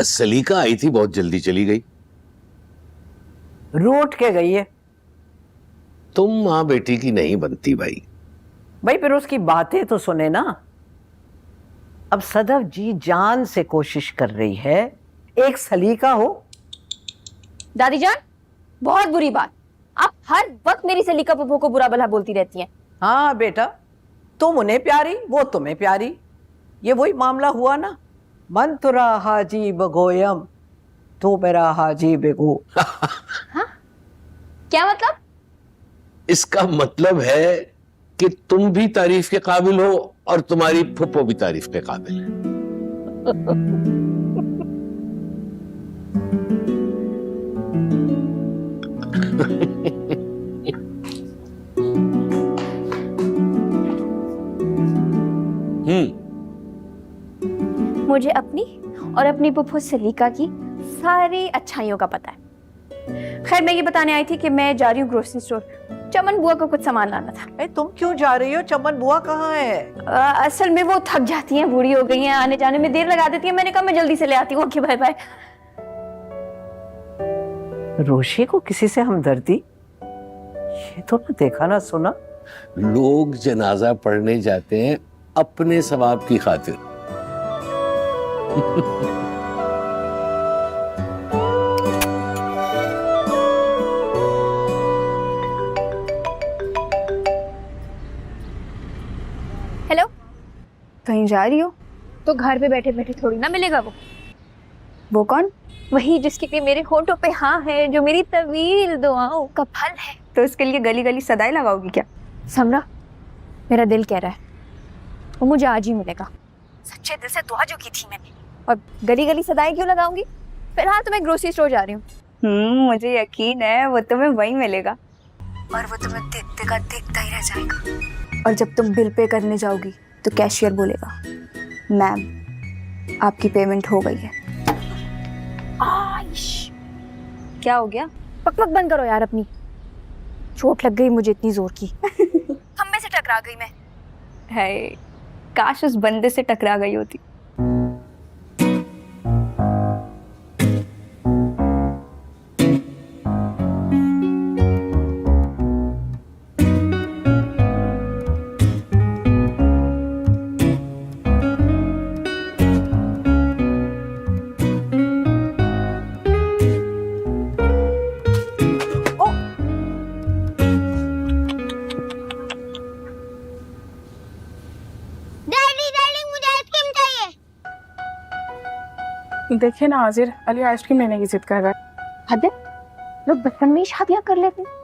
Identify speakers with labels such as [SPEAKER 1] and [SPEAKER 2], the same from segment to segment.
[SPEAKER 1] सलीका आई थी, बहुत जल्दी चली गई।
[SPEAKER 2] रूठ के गई है।
[SPEAKER 1] तुम माँ बेटी की नहीं बनती भाई।
[SPEAKER 2] भाई फिर उसकी बातें तो सुने ना। अब सदफ जी जान से कोशिश कर रही है एक सलीका हो।
[SPEAKER 3] दादी जान, बहुत बुरी बात। आप हर वक्त मेरी सलीका पप्पू को बुरा भला बोलती रहती हैं।
[SPEAKER 2] हाँ बेटा, तुम उन्हें प्यारी, वो तुम्हें प्यारी। ये वही मामला हुआ ना, मन तुरा हाजी बगोयम तो मेरा हाजी बेगो।
[SPEAKER 3] हाँ? क्या मतलब?
[SPEAKER 1] इसका मतलब है कि तुम भी तारीफ के काबिल हो और तुम्हारी फुप्पो भी तारीफ के काबिल है।
[SPEAKER 3] मुझे अपनी और अपनी पुप्पो सलीका की सारी अच्छाइयों का पता है। खैर, मैं ये बताने आई थी कि मैं जा रही हूँ ग्रोसरी स्टोर। चमन बुआ को कुछ सामान लाना था।
[SPEAKER 2] तुम क्यों जा रही हो? चमन बुआ कहाँ है?
[SPEAKER 3] असल में वो थक जाती हैं, बूढ़ी हो गई हैं, आने जाने में देर लगा देती हैं। मैंने कहा मैं जल्दी से ले आती हूँ। Okay, bye bye.
[SPEAKER 2] रोशी को किसी से हमदर्दी? ये तो ना देखा ना सुना।
[SPEAKER 1] लोग जनाजा पढ़ने जाते हैं अपने सवाब की खातिर।
[SPEAKER 3] हेलो, कहीं जा रही हो? तो घर पे बैठे बैठे थोड़ी ना मिलेगा वो कौन? वही जिसके लिए मेरे होठों पे हाँ है, जो मेरी तवील दुआओं का फल है। तो उसके लिए गली गली सदाई लगाओगी क्या? समरा, मेरा दिल कह रहा है वो मुझे आज ही मिलेगा। सच्चे दिल से दुआ जो की थी मैंने, और गली गली सदाई क्यों लगाऊंगी? फिलहाल तो मैं ग्रोसरी स्टोर जा रही हूँ। मुझे यकीन है वो तुम्हें वहीं मिलेगा, और वो तुम्हें देखता ही रह जाएगा। और जब तुम बिल पे करने जाओगी तो कैशियर बोलेगा, मैम आपकी पेमेंट हो गई है। आइश, क्या हो गया? पकपक बंद करो यार अपनी। चोट लग गई मुझे इतनी जोर की। खम्बे से टकरा गई मैं। है, काश उस बंदे से टकरा गई होती।
[SPEAKER 4] देखिए ना हाजिर, अली आइसक्रीम लेने की जिद कर रहा है।
[SPEAKER 3] हद है, लोग बचपन में ही शादियां कर लेते हैं।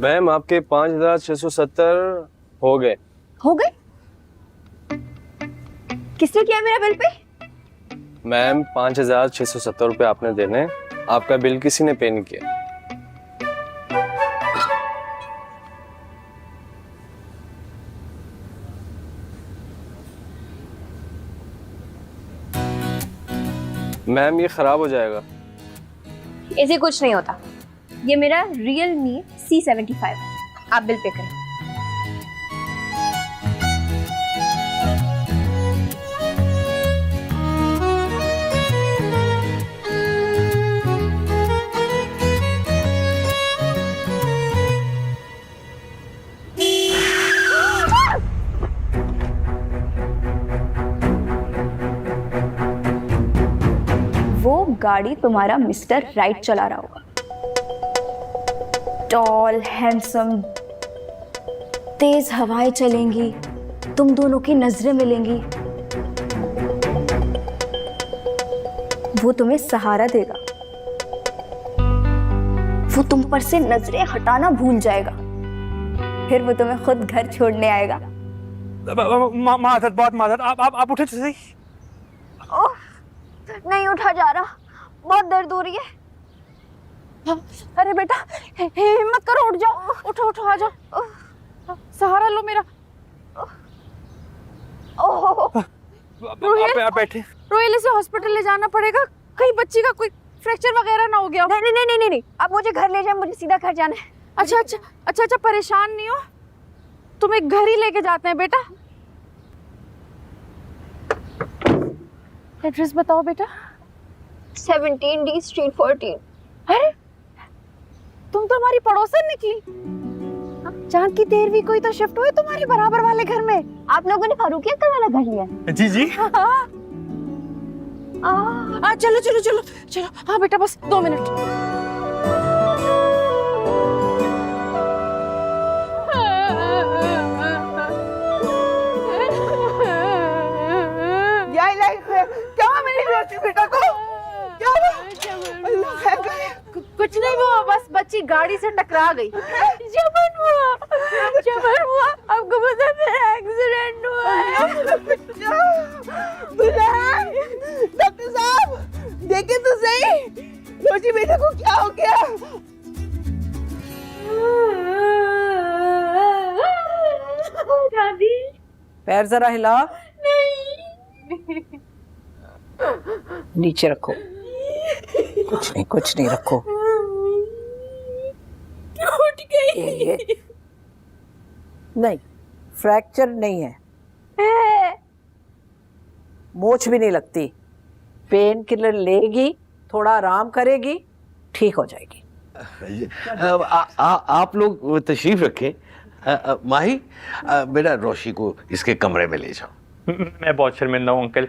[SPEAKER 5] मैम आपके 5,670 हो गए।
[SPEAKER 3] हो गए? किसने किया मेरा बिल पे?
[SPEAKER 5] मैम 5,670 रुपये आपने देने हैं। आपका बिल किसी ने पे नहीं किया। मैम ये खराब हो जाएगा।
[SPEAKER 3] ऐसे कुछ नहीं होता। ये मेरा Realme C75 है। आप बिल पे करें। वो गाड़ी तुम्हारा मिस्टर राइट चला रहा होगा। टॉल, हैंडसम, तेज हवाएं चलेंगी, तुम दोनों की नजरें मिलेंगी, वो तुम्हें सहारा देगा, वो तुम पर से नजरें हटाना भूल जाएगा, फिर वो तुम्हें खुद घर छोड़ने आएगा।
[SPEAKER 6] मादर, बहुत मादर, आप उठे तो सही।
[SPEAKER 3] ओह, नहीं उठा जा रहा, बहुत दर्द हो रही है।
[SPEAKER 4] अरे बेटा हिम्मत करो, उठ जाओ, उठो उठो, आ जाओ, सहारा लो मेरा। रोहिल,
[SPEAKER 5] आप बैठे।
[SPEAKER 4] रोहिल इसे हॉस्पिटल ले जाना पड़ेगा, कहीं बच्ची का कोई फ्रैक्चर वगैरह ना हो गया।
[SPEAKER 3] नहीं नहीं नहीं नहीं नहीं, आप मुझे घर ले जाए, मुझे सीधा घर जाना है।
[SPEAKER 4] अच्छा अच्छा अच्छा अच्छा, परेशान नहीं हो, तुम्हें घर ही लेके जाते हैं बेटा। एड्रेस बताओ बेटा।
[SPEAKER 3] 17D street 14।
[SPEAKER 4] अरे तुम तो हमारी पड़ोसन निकली। चांद की 13वीं कोई तो शिफ्ट हुए तुम्हारे बराबर वाले घर में।
[SPEAKER 3] आप लोगों ने फारूकी अंकल वाला घर लिया?
[SPEAKER 5] जी जी।
[SPEAKER 4] चलो चलो चलो चलो, हाँ बेटा बस 2 मिनट।
[SPEAKER 2] क्या मेरी बेटा को क्या
[SPEAKER 4] कुछ नहीं हुआ, बस बच्ची गाड़ी से टकरा गई। जबन हुआ, आपको पता है मेरा एक्सीडेंट हुआ है।
[SPEAKER 2] डॉक्टर साहब देखे तो सही, रोजी बेटा को क्या हो गया?
[SPEAKER 3] दादी
[SPEAKER 2] पैर जरा हिला। नीचे रखो। कुछ नहीं रखो।
[SPEAKER 4] टूट गई।
[SPEAKER 2] नहीं, फ्रैक्चर नहीं है, मोच भी नहीं लगती। पेन किलर लेगी, थोड़ा आराम करेगी, ठीक हो जाएगी।
[SPEAKER 1] आप लोग तशरीफ रखें। माही, बेटा रोशी को इसके कमरे में ले जाओ।
[SPEAKER 6] मैं बहुत शर्मिंदा हूँ अंकल।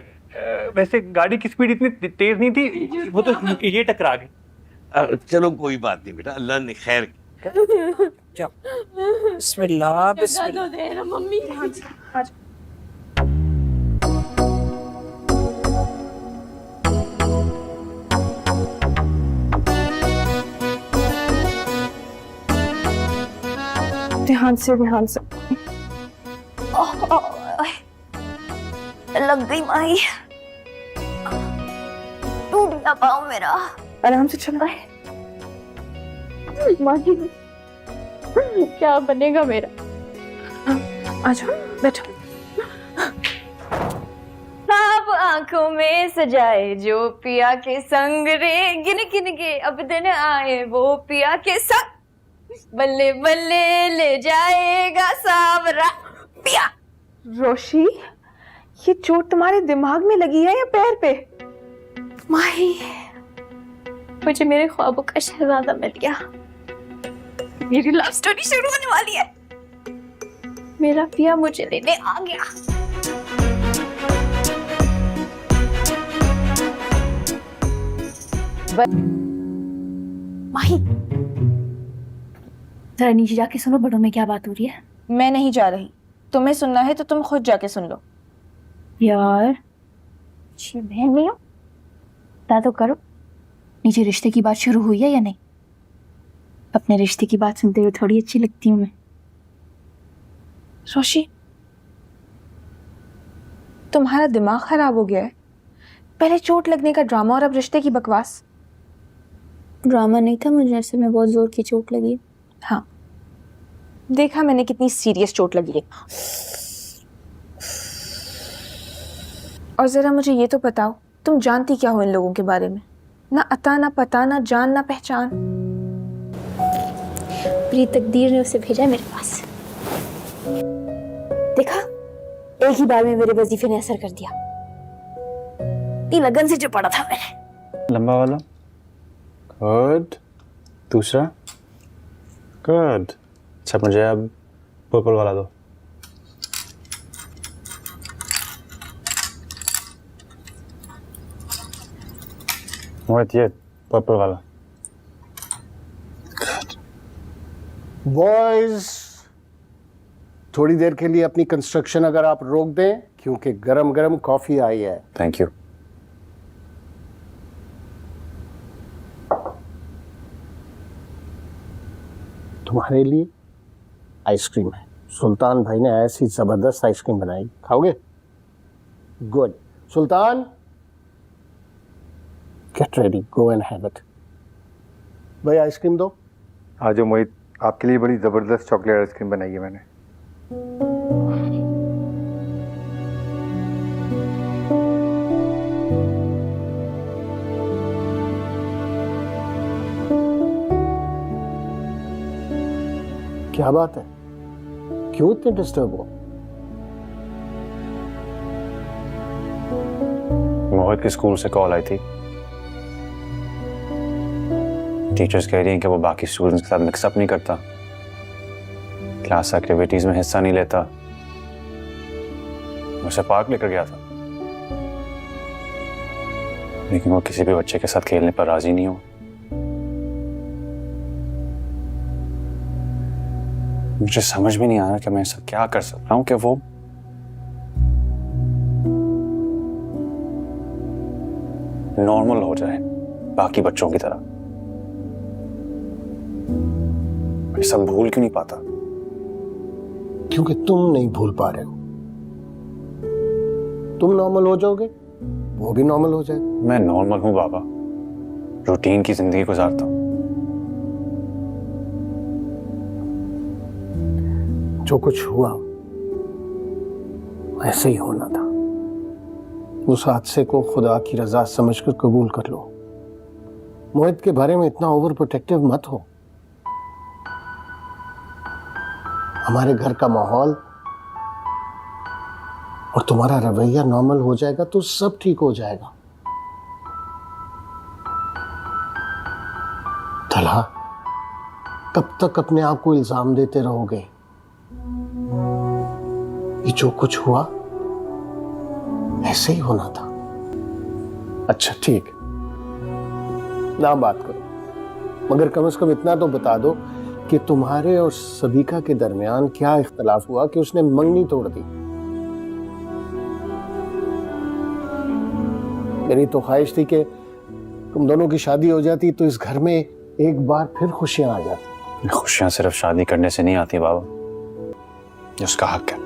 [SPEAKER 6] वैसे गाड़ी की स्पीड इतनी तेज नहीं थी, वो तो ये टकरा गई।
[SPEAKER 1] चलो कोई बात नहीं बेटा, अल्लाह ने खैर की।
[SPEAKER 2] जाओ। बिस्मिल्लाह बिस्मिल्लाह।
[SPEAKER 4] मम्मी ध्यान से
[SPEAKER 3] लग गई माही, टूट गया पाँव मेरा।
[SPEAKER 4] आराम से चलो। माही क्या बनेगा मेरा। आ जाओ बैठो।
[SPEAKER 3] ख्वाब आंखों में सजाए जो पिया के संग रे, गिन गिन के अब दिन आए वो पिया के संग, बल्ले बल्ले ले जाएगा सावरा पिया।
[SPEAKER 4] रोशी, ये चोट तुम्हारे दिमाग में लगी है या पैर पे?
[SPEAKER 3] माही, मुझे मेरे ख्वाबों का शहजादा मिल गया, मेरी लव स्टोरी शुरू होने वाली है, मेरा पिया मुझे लेने आ गया। माही, जरा नीचे जाके सुनो, बड़ों में क्या बात हो रही है।
[SPEAKER 4] मैं नहीं जा रही, तुम्हें सुनना है तो तुम खुद जाके सुन लो।
[SPEAKER 3] यार अच्छी बहन नहीं हो, बता तो करो, नीचे रिश्ते की बात शुरू हुई है या नहीं? अपने रिश्ते की बात सुनते हुए थोड़ी अच्छी लगती हूँ मैं।
[SPEAKER 4] रोशी, तुम्हारा दिमाग खराब हो गया है। पहले चोट लगने का ड्रामा और अब रिश्ते की बकवास।
[SPEAKER 3] ड्रामा नहीं था, मुझे ऐसे में बहुत जोर की चोट लगी।
[SPEAKER 4] हाँ, देखा मैंने कितनी सीरियस चोट लगी है। और जरा मुझे ये तो बताओ, तुम जानती क्या हो इन लोगों के बारे में? ना अता ना पता, ना जान ना पहचान।
[SPEAKER 3] पूरी तकदीर ने उसे भेजा मेरे पास। देखा, एक ही बार में मेरे वजीफे ने असर कर दिया। लगन से जो पड़ा था मैंने।
[SPEAKER 5] लंबा वाला। गुड। दूसरा। गुड। अच्छा, मुझे अब पर्पल वाला दो। ये पर्पल वाला।
[SPEAKER 7] बॉयज, थोड़ी देर के लिए अपनी कंस्ट्रक्शन अगर आप रोक दें, क्योंकि गरम गरम कॉफी आई है।
[SPEAKER 5] Thank you.
[SPEAKER 7] तुम्हारे लिए आइसक्रीम है। सुल्तान भाई ने ऐसी जबरदस्त आइसक्रीम बनाई, खाओगे? Good. Sultan, get ready, go and have it. भाई आइसक्रीम दो।
[SPEAKER 8] आज जो मोहित, आपके लिए बड़ी ज़बरदस्त चॉकलेट आइसक्रीम बनाई है मैंने।
[SPEAKER 7] क्या बात है, क्यों इतने डिस्टर्ब हो?
[SPEAKER 9] मोहित की स्कूल से कॉल आई थी। टीचर्स कह रही हैं कि वो बाकी स्टूडेंट्स के साथ मिक्सअप नहीं करता, क्लास एक्टिविटीज में हिस्सा नहीं लेता। मुझे पार्क लेकर गया था, लेकिन वो किसी भी बच्चे के साथ खेलने पर राजी नहीं हो। मुझे समझ में नहीं आ रहा कि मैं ऐसा क्या कर सकता हूँ कि वो नॉर्मल हो जाए बाकी बच्चों की तरह। मैं सब भूल क्यों नहीं पाता?
[SPEAKER 7] क्योंकि तुम नहीं भूल पा रहे हो। तुम नॉर्मल हो जाओगे, वो भी नॉर्मल हो जाएगा।
[SPEAKER 9] मैं नॉर्मल हूं बाबा, रूटीन की जिंदगी गुजारता हूं।
[SPEAKER 7] जो कुछ हुआ ऐसे ही होना था। उस हादसे को खुदा की रजा समझकर कबूल कर लो। मोहित के बारे में इतना ओवर प्रोटेक्टिव मत हो। हमारे घर का माहौल और तुम्हारा रवैया नॉर्मल हो जाएगा तो सब ठीक हो जाएगा। तलहा, कब तक अपने आप को इल्जाम देते रहोगे? ये जो कुछ हुआ ऐसे ही होना था। अच्छा ठीक, ना बात करो, मगर कम से कम इतना तो बता दो कि तुम्हारे और सबिका के दरमियान क्या इख्तलाफ हुआ कि उसने मंगनी तोड़ दी। मेरी तो ख्वाहिश थी कि तुम दोनों की शादी हो जाती तो इस घर में एक बार फिर खुशियां आ जाती।
[SPEAKER 9] खुशियां सिर्फ शादी करने से नहीं आती बाबा, ये उसका हक है।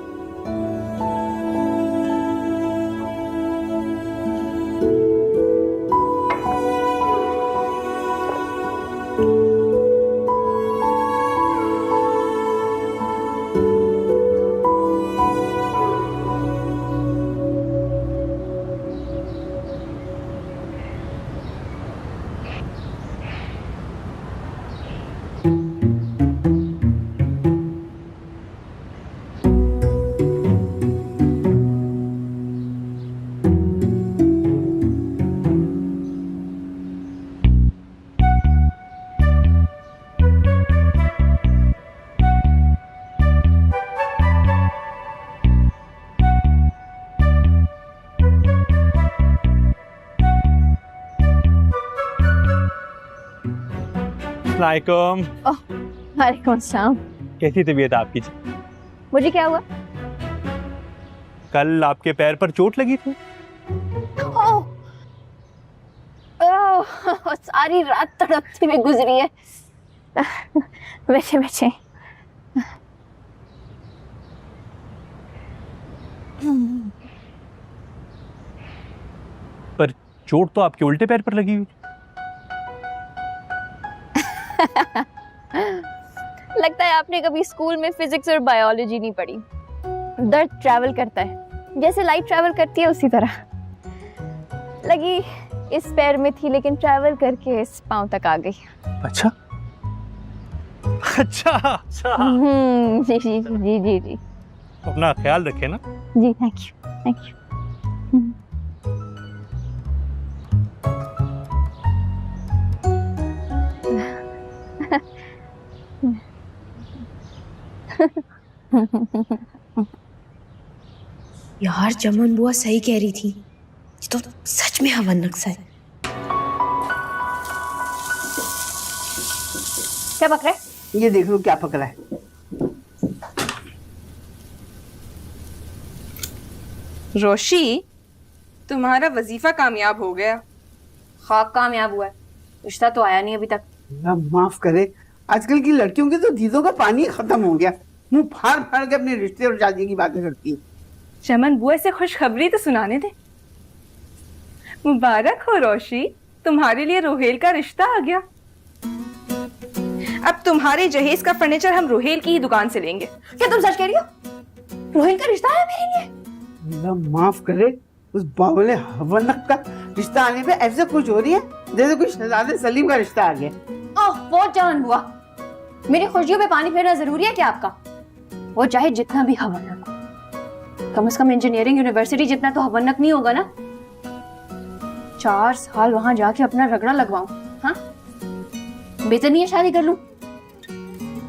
[SPEAKER 6] वालेकुम।
[SPEAKER 3] वालेकुम अस्सलाम।
[SPEAKER 6] कैसी तबीयत है आपकी?
[SPEAKER 3] मुझे क्या हुआ?
[SPEAKER 6] कल आपके पैर पर चोट लगी थी।
[SPEAKER 3] ओह, सारी रात तड़पती हुई गुजरी है। बैठे बैठे।
[SPEAKER 6] पर चोट तो आपके उल्टे पैर पर लगी हुई।
[SPEAKER 3] लगता है आपने कभी स्कूल में फिजिक्स और बायोलॉजी नहीं पढ़ी। दर्द ट्रैवल करता है, जैसे लाइट ट्रैवल करती है उसी तरह। लगी इस पैर में थी लेकिन ट्रैवल करके इस पांव तक आ गई।
[SPEAKER 6] अच्छा अच्छा अच्छा।
[SPEAKER 3] जी जी जी जी जी।
[SPEAKER 6] अपना ख्याल रखें ना।
[SPEAKER 3] जी थैंक यू थैंक यू।
[SPEAKER 10] यार चमन बुआ सही कह रही थी, ये तो सच में हवन नक्शा है।
[SPEAKER 3] क्या पकड़ा है?
[SPEAKER 2] ये देख लो क्या पकड़ा है।
[SPEAKER 11] रोशी, तुम्हारा वजीफा कामयाब हो गया।
[SPEAKER 10] खाक कामयाब हुआ है, रिश्ता तो आया नहीं अभी तक।
[SPEAKER 2] माफ करे, आजकल की लड़कियों के तो दीदों का पानी खत्म हो गया। मुंह फाड़ फाड़ के अपने रिश्ते और शादी की बातें करती है।
[SPEAKER 11] चमन बुआ से खुशखबरी तो सुनाने दे। मुबारक हो रोशी, तुम्हारे लिए रोहेल का रिश्ता आ गया। अब तुम्हारे जहेज का फर्नीचर हम रोहेल की ही दुकान से लेंगे।
[SPEAKER 3] क्या तुम सच कह रही हो? रोहेल का रिश्ता है मेरे लिए?
[SPEAKER 12] अल्लाह माफ करे, उस बावले हवनक का रिश्ता आने पे ऐसे कुछ हो रही है जैसे कोई शहजादे सलीम का रिश्ता आ गया।
[SPEAKER 3] ओह, बहुत जान हुआ। मेरी खुशियों पे पानी फेरना जरूरी है क्या आपका? वो चाहे जितना भी हवनक हो, कम से कम इंजीनियरिंग यूनिवर्सिटी जितना तो हवनक नहीं होगा ना। 4 साल वहां जाके अपना रगड़ा लगवाऊं? हाँ, बेहतर नहीं है शादी कर लूं?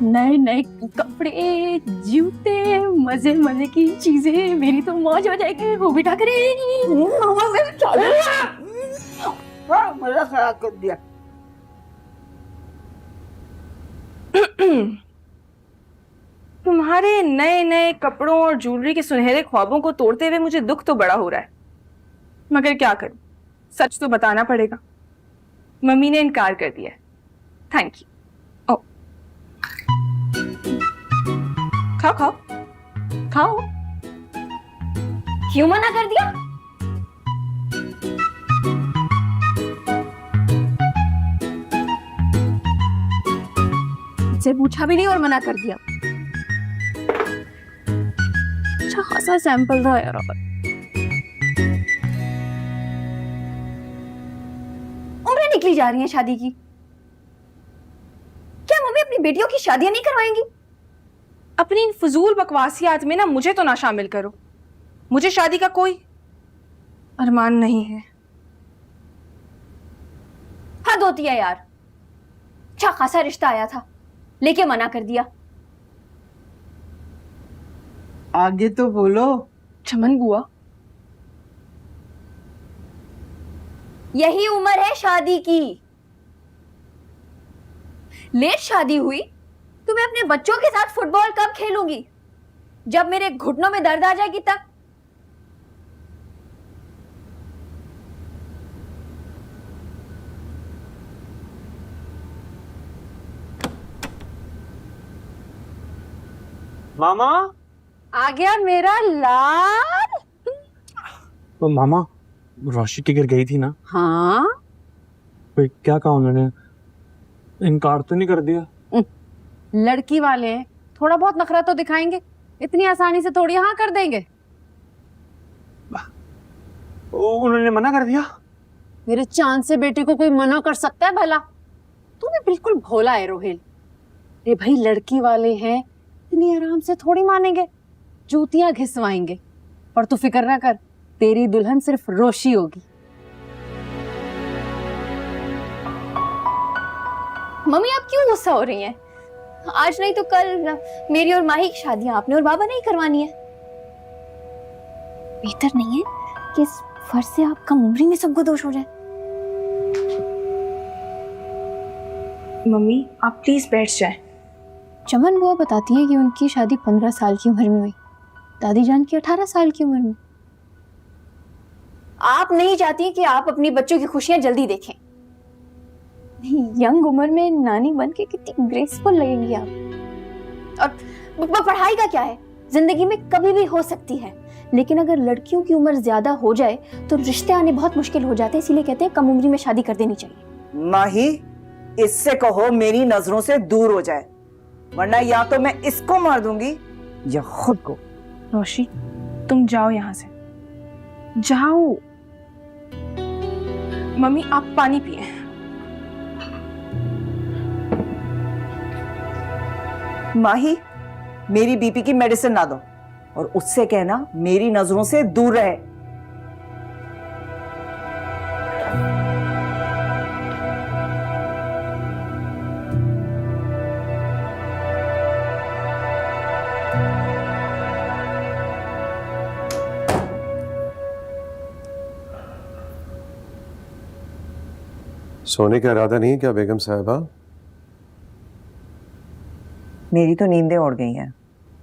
[SPEAKER 3] नए नए कपड़े, जूते, मजे मजे की चीजें, मेरी तो मौज हो जाएगी। वो बिठा करे
[SPEAKER 12] मजा खराब कर दिया।
[SPEAKER 11] तुम्हारे नए नए कपड़ों और ज्वेलरी के सुनहरे ख्वाबों को तोड़ते हुए मुझे दुख तो बड़ा हो रहा है, मगर क्या करूं, सच तो बताना पड़ेगा। मम्मी ने इनकार कर दिया है। Thank you. ओ, खाओ खाओ खाओ।
[SPEAKER 3] क्यों मना कर दिया? मुझसे पूछा भी नहीं और मना कर दिया। अच्छा खासा सैंपल था यार। उम्रें निकली जा रही हैं शादी की। क्या मम्मी अपनी बेटियों की शादियां नहीं करवाएंगी?
[SPEAKER 11] अपनी इन फजूल बकवासियात में ना मुझे तो ना शामिल करो। मुझे शादी का कोई अरमान नहीं है।
[SPEAKER 3] हद होती है यार। अच्छा खासा रिश्ता आया था, लेके मना कर दिया।
[SPEAKER 12] आगे तो बोलो।
[SPEAKER 11] चमन बुआ,
[SPEAKER 3] यही उम्र है शादी की। लेट शादी हुई तो मैं अपने बच्चों के साथ फुटबॉल कब खेलूंगी? जब मेरे घुटनों में दर्द आ जाएगी तब।
[SPEAKER 6] मामा।
[SPEAKER 2] आ गया मेरा लाल।
[SPEAKER 6] तो मामा, रोशी टिकर गई थी ना?
[SPEAKER 2] हाँ,
[SPEAKER 6] फिर क्या कहा उन्होंने? इनकार तो नहीं कर दिया?
[SPEAKER 2] लड़की वाले हैं, थोड़ा बहुत नखरा तो दिखाएंगे, इतनी आसानी से थोड़ी हाँ कर देंगे।
[SPEAKER 6] उन्होंने मना कर दिया?
[SPEAKER 2] मेरे चांद से बेटे को कोई मना कर सकता है भला? तू भी बिल्कुल भोला है रोहिल। रे भाई, लड़की वाले हैं, इतनी आराम से थोड़ी मानेंगे, जूतियां घिसवाएंगे। और तू फिक्र ना कर, तेरी दुल्हन सिर्फ रोशी होगी।
[SPEAKER 3] मम्मी आप क्यों गुस्सा हो रही हैं? आज नहीं तो कल मेरी और माही की शादियां आपने और बाबा नहीं करवानी है। बेहतर नहीं है कि इस फर्ज से आप कम उम्री में सबको दोष हो जाए।
[SPEAKER 11] मम्मी आप प्लीज बैठ जाएं।
[SPEAKER 3] चमन बुआ बताती है कि उनकी शादी 15 साल की उम्र में हुई, दादी जान की 18 साल की उम्र में। आप नहीं चाहती कि आप अपनी बच्चों की खुशियां जल्दी देखें। यंग उम्र में नानी बन के कितनी ग्रेसफुल लगेंगी आप। और पढ़ाई का क्या है, जिंदगी में कभी भी हो सकती है, लेकिन अगर लड़कियों की उम्र ज्यादा हो जाए तो रिश्ते आने बहुत मुश्किल हो जाते हैं। इसीलिए कहते हैं कम उम्र में शादी कर देनी चाहिए।
[SPEAKER 13] माही, इससे कहो मेरी नजरों से दूर हो जाए, वरना या तो मैं इसको मार दूंगी या खुद को।
[SPEAKER 11] रोशी तुम जाओ यहाँ से, जाओ। मम्मी आप पानी पिए।
[SPEAKER 13] माही, मेरी बीपी की मेडिसिन ना दो और उससे कहना मेरी नजरों से दूर रहे।
[SPEAKER 8] सोने का इरादा नहीं है क्या बेगम साहिबा?
[SPEAKER 13] मेरी तो नींदें उड़ गई हैं।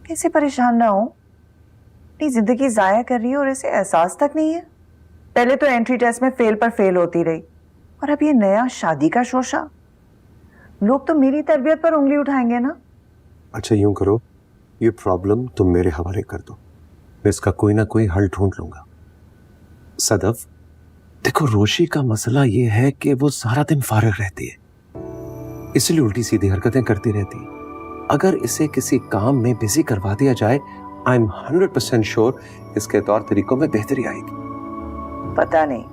[SPEAKER 13] कैसे परेशान ना हो, अपनी जिंदगी जाया कर रही है और इसे एहसास तक नहीं है। पहले तो एंट्री टेस्ट में फेल पर फेल होती रही और अब ये नया शादी का शोशा। लोग तो मेरी तरबियत पर उंगली उठाएंगे ना।
[SPEAKER 8] अच्छा यूं करो, ये प्रॉब्लम तुम मेरे हवाले कर दो, मैं इसका कोई ना कोई हल ढूंढ लूंगा। सदफ,
[SPEAKER 14] देखो रोशी का मसला ये है कि वो सारा दिन फारिग रहती है, इसलिए उल्टी सीधी हरकतें करती रहती है। अगर इसे किसी काम में बिजी करवा दिया जाए, आई एम 100% श्योर इसके तौर तरीकों में बेहतरी आएगी।
[SPEAKER 13] पता नहीं,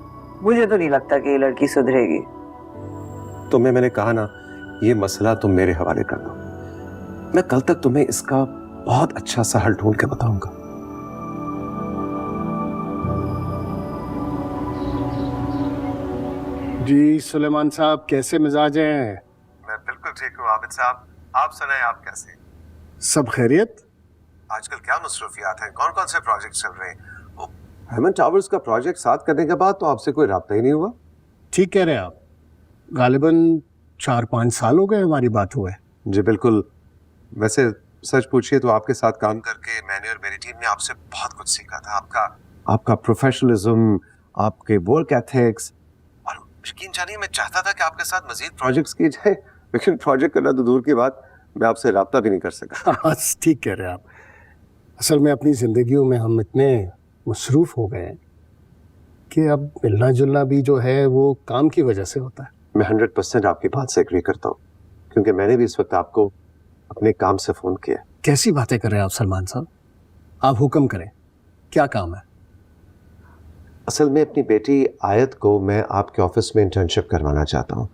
[SPEAKER 13] मुझे तो नहीं लगता कि ये लड़की सुधरेगी।
[SPEAKER 14] तुम्हें मैंने कहा ना, ये मसला तुम मेरे हवाले कर दो, मैं कल तक तुम्हें इसका बहुत अच्छा सा हल ढूंढ के बताऊंगा।
[SPEAKER 7] जी सुलेमान साहब, कैसे मिजाज हैं?
[SPEAKER 14] मैं बिल्कुल ठीक हूँ आबिद साहब, आप सुनाएं, आप कैसे?
[SPEAKER 7] सब खैरियत?
[SPEAKER 14] आजकल क्या मसरूफियात हैं, कौन कौन से प्रोजेक्ट चल रहे हैं? हेमन टावर्स का प्रोजेक्ट साथ करने के बाद तो आपसे कोई राब्ता ही नहीं हुआ।
[SPEAKER 7] ठीक कह रहे हैं आप, गालिबन 4-5 साल हो गए हमारी बात हुए।
[SPEAKER 14] जी बिल्कुल। वैसे सच पूछिए तो आपके साथ काम करके मैंने और मेरी टीम ने आपसे बहुत कुछ सीखा था। आपका प्रोफेशनलिज्म, आपके वर्क एथिक्स, और यकीन जानिए मैं चाहता था कि आपके साथ मजीद प्रोजेक्ट्स किए जाए, लेकिन प्रोजेक्ट करना तो दूर की बात, मैं आपसे राब्ता भी नहीं कर सका।
[SPEAKER 7] ठीक कह रहे हैं आप। असल में अपनी जिंदगियों में हम इतने मसरूफ हो गए हैं कि अब मिलना जुलना भी जो है वो काम की वजह से होता है।
[SPEAKER 14] मैं 100% आपकी बात से एग्री करता हूँ, क्योंकि मैंने भी इस वक्त आपको अपने काम से फोन किया।
[SPEAKER 7] कैसी बातें कर रहे हैं आप सलमान साहब? आप हुक्म करें, क्या काम है?
[SPEAKER 14] असल में अपनी बेटी आयत को मैं आपके ऑफिस में इंटर्नशिप करवाना चाहता हूँ।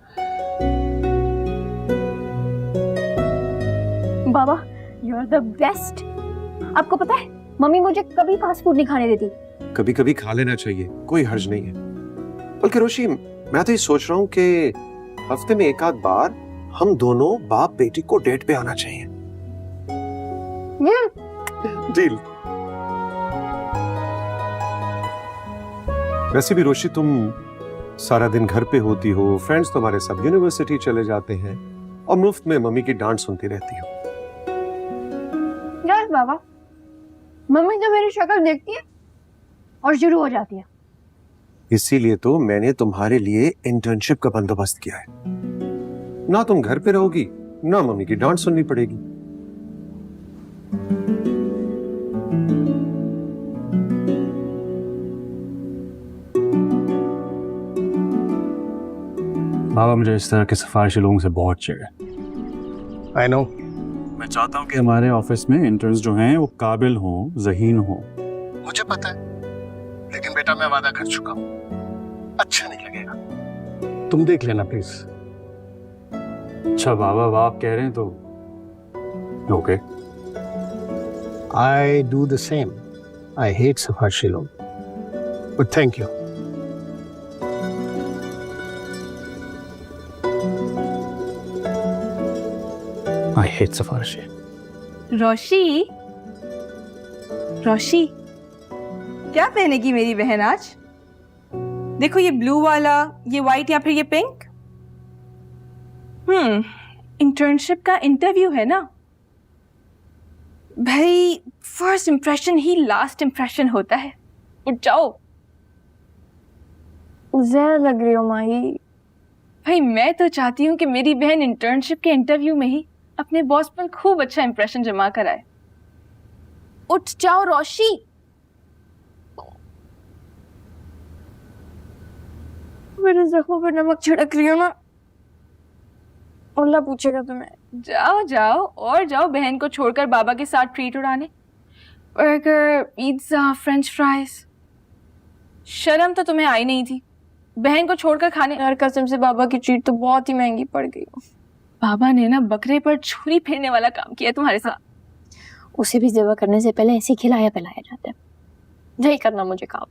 [SPEAKER 3] बाबा, यू आर द बेस्ट। आपको पता है मम्मी मुझे कभी फास्ट फूड नहीं खाने देती।
[SPEAKER 14] कभी कभी खा लेना चाहिए, कोई हर्ज नहीं है। बल्कि रोशी, मैं तो ये सोच रहा हूँ कि हफ्ते में एक आध बार हम दोनों बाप बेटी को डेट पे आना चाहिए। डील। वैसे भी रोशी, तुम सारा दिन घर पे होती हो, फ्रेंड्स तुम्हारे सब यूनिवर्सिटी चले जाते हैं और मुफ्त में मम्मी की डांट सुनती रहती हो।
[SPEAKER 4] यस बाबा, मम्मी तो मेरी शक्ल देखती है और शुरू हो जाती है।
[SPEAKER 14] इसीलिए तो मैंने तुम्हारे लिए इंटर्नशिप का बंदोबस्त किया है। ना तुम घर पे रहोगी, ना मम्मी की डांट सुननी पड़ेगी।
[SPEAKER 9] बाबा, मुझे इस तरह के सिफारिशी लोगों से बहुत चिढ़ है।
[SPEAKER 7] I know.
[SPEAKER 9] मैं चाहता हूँ कि हमारे ऑफिस में इंटर्न्स जो हैं वो काबिल हों, ज़हीन हों।
[SPEAKER 7] मुझे पता है, लेकिन बेटा मैं वादा कर चुका हूँ, अच्छा नहीं लगेगा। तुम देख लेना प्लीज।
[SPEAKER 9] अच्छा बाबा, आप कह रहे हैं तो okay.
[SPEAKER 7] I do the same. I hate सिफारिशी लोग, but thank you.
[SPEAKER 9] I hate सिफारिशी।
[SPEAKER 11] रोशी, रोशी, क्या पहनेगी मेरी बहन आज? देखो, ये ब्लू वाला, ये व्हाइट या फिर ये पिंक। इंटर्नशिप का इंटरव्यू है ना भाई, फर्स्ट इंप्रेशन ही लास्ट इंप्रेशन होता है। उठ जाओ।
[SPEAKER 4] ज़्यादा लग रही हो माही।
[SPEAKER 11] भाई मैं तो चाहती हूँ कि मेरी बहन इंटर्नशिप के इंटरव्यू में ही अपने बॉस पर खूब अच्छा इंप्रेशन जमा कराए। उठ जाओ रोशी।
[SPEAKER 4] मेरे जख्मों पर नमक छिड़क रही हो ना, अल्लाह पूछेगा तुम्हें।
[SPEAKER 11] जाओ जाओ और जाओ बहन को छोड़कर बाबा के साथ ट्रीट उड़ाने। Burger, pizza, French fries. शर्म तो तुम्हें आई नहीं थी बहन को छोड़कर खाने।
[SPEAKER 4] यार कसम से बाबा की ट्रीट तो बहुत ही महंगी पड़ गई।
[SPEAKER 11] बाबा ने ना बकरे पर छुरी फेरने वाला काम किया तुम्हारे साथ।
[SPEAKER 4] उसे भी ज़िबा करने से पहले ऐसे खिलाया पिलाया जाता है। नहीं करना मुझे काम।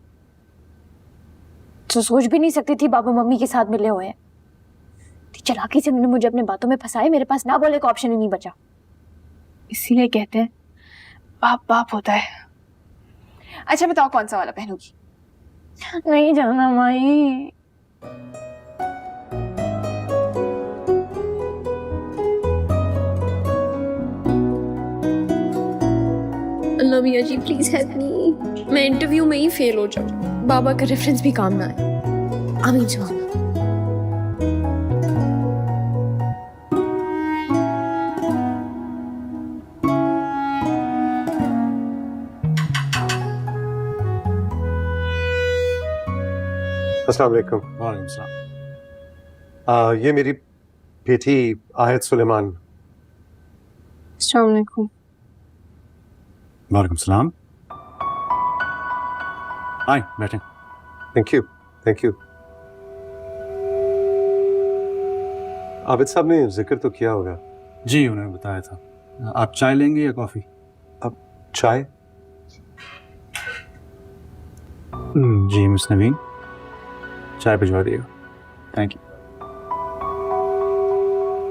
[SPEAKER 4] तो सोच भी नहीं सकती थी बाबा मम्मी के साथ मिले हुए हैं। चालाकी से उन्होंने मुझे अपने बातों में फंसाया, मेरे पास ना बोले का ऑप्शन ही नहीं बचा।
[SPEAKER 11] इसीलिए कहते हैं बाप बाप होता है। अच्छा बताओ कौन सा वाला पहनोगी?
[SPEAKER 4] नहीं जाना माई।
[SPEAKER 10] अल्लाह मियाँ जी प्लीज हेल्प मी, मैं इंटरव्यू में ही फेल हो जाऊँ, बाबा का रेफरेंस भी काम ना आए। आमीन सुबह।
[SPEAKER 14] अस्सलाम वालेकुम।
[SPEAKER 8] वालेकुम सलाम।
[SPEAKER 14] ये मेरी बेटी आयत सुलेमान।
[SPEAKER 10] अस्सलाम वालेकुम।
[SPEAKER 8] वालेकुम सलाम। आए बैठें।
[SPEAKER 14] Thank you, thank you. Abid साहब ने जिक्र तो किया होगा।
[SPEAKER 8] जी उन्होंने बताया था। आप चाय लेंगे या कॉफ़ी?
[SPEAKER 14] अब चाय?
[SPEAKER 8] जी मिस नवीन, चाय भिजवा दिएगा। Thank you.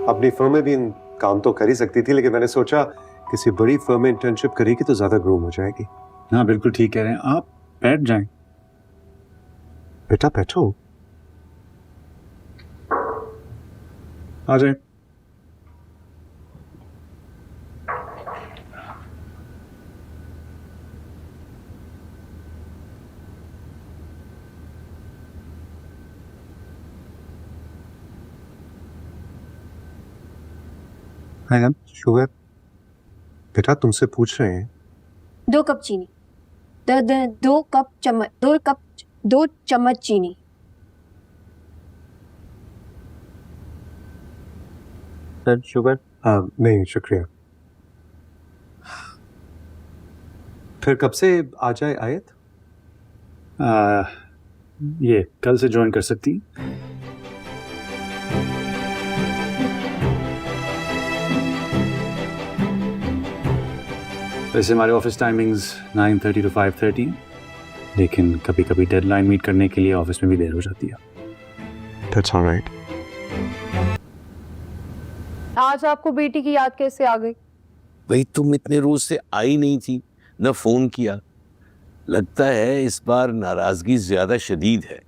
[SPEAKER 14] अपनी फर्म में भी काम तो कर ही सकती थी, लेकिन मैंने सोचा किसी बड़ी फर्म में इंटर्नशिप करेगी तो ज्यादा ग्रो हो जाएगी।
[SPEAKER 8] हाँ बिल्कुल ठीक कह रहे हैं आप, बैठ जाएं।
[SPEAKER 14] बेटा बैठो।
[SPEAKER 8] आ जाए।
[SPEAKER 14] हाँ शुगर, बेटा तुमसे पूछ रहे हैं।
[SPEAKER 10] 2 कप चीनी। 2 चम्मच चीनी।
[SPEAKER 14] Sir sugar? नहीं शुक्रिया। फिर कब से आ जाए आयत?
[SPEAKER 8] ये कल से ज्वाइन कर सकती हैं। वैसे हमारे ऑफिस टाइमिंग्स 9:30 to 5:30 हैं, लेकिन कभी कभी डेडलाइन मीट करने के लिए ऑफिस में भी देर हो जाती है।
[SPEAKER 14] That's all right.
[SPEAKER 2] आज आपको बेटी की याद कैसे आ गई?
[SPEAKER 1] भाई तुम इतने रोज से आई नहीं थी, न फोन किया। लगता है इस बार नाराजगी ज्यादा शदीद है।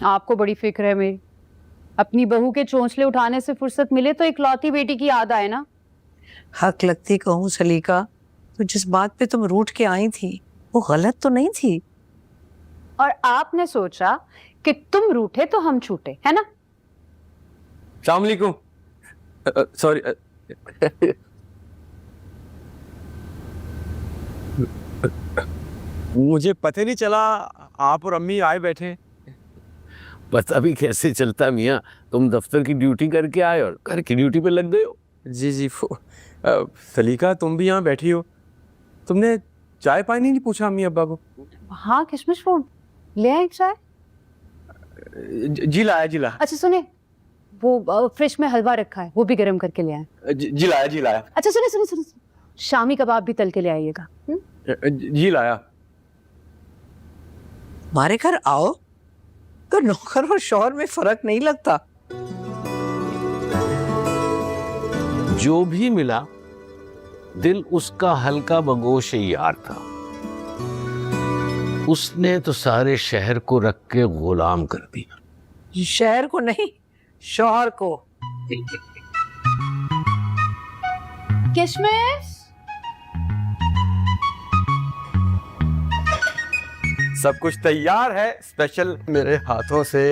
[SPEAKER 2] आपको बड़ी फिक्र है मेरी। अपनी बहू के चोंचले उठाने से फुर्सत मिले तो इकलौती बेटी की याद आए ना।
[SPEAKER 13] हक लगती कहूँ सलीका, तो जिस बात पे तुम रूठ के आई थी वो गलत तो नहीं थी।
[SPEAKER 2] और आपने सोचा कि तुम रूठे तो हम छूटे, है ना?
[SPEAKER 5] अस्सलाम वालेकुम। सॉरी। मुझे पता नहीं चला आप और अम्मी आए बैठे।
[SPEAKER 1] पता भी कैसे चलता मियाँ, तुम दफ्तर की ड्यूटी करके आए और घर की ड्यूटी पे लग गए हो।
[SPEAKER 5] जी जी। सलीका तुम भी यहाँ बैठी हो, तुमने चाय पानी नहीं पूछा अम्मी अब्बा को?
[SPEAKER 2] हाँ किशमिश फोन ले आए चाय।
[SPEAKER 5] जी लाया जी लाया।
[SPEAKER 2] अच्छा सुने, वो फ्रिज में हलवा रखा है, वो भी गर्म करके ले आए।
[SPEAKER 5] जी लाया जी लाया।
[SPEAKER 2] अच्छा सुने सुने सुने, शामी कबाब भी तल के ले आइएगा।
[SPEAKER 5] जी लाया।
[SPEAKER 13] हमारे घर आओ तो नौकर और शौहर में फर्क नहीं लगता।
[SPEAKER 1] जो भी मिला दिल उसका हल्का बगोश यार था। उसने तो सारे शहर को रख के गुलाम कर दिया।
[SPEAKER 13] शहर को नहीं, शौहर को।
[SPEAKER 2] किशमिश
[SPEAKER 5] सब कुछ तैयार है, स्पेशल मेरे हाथों से।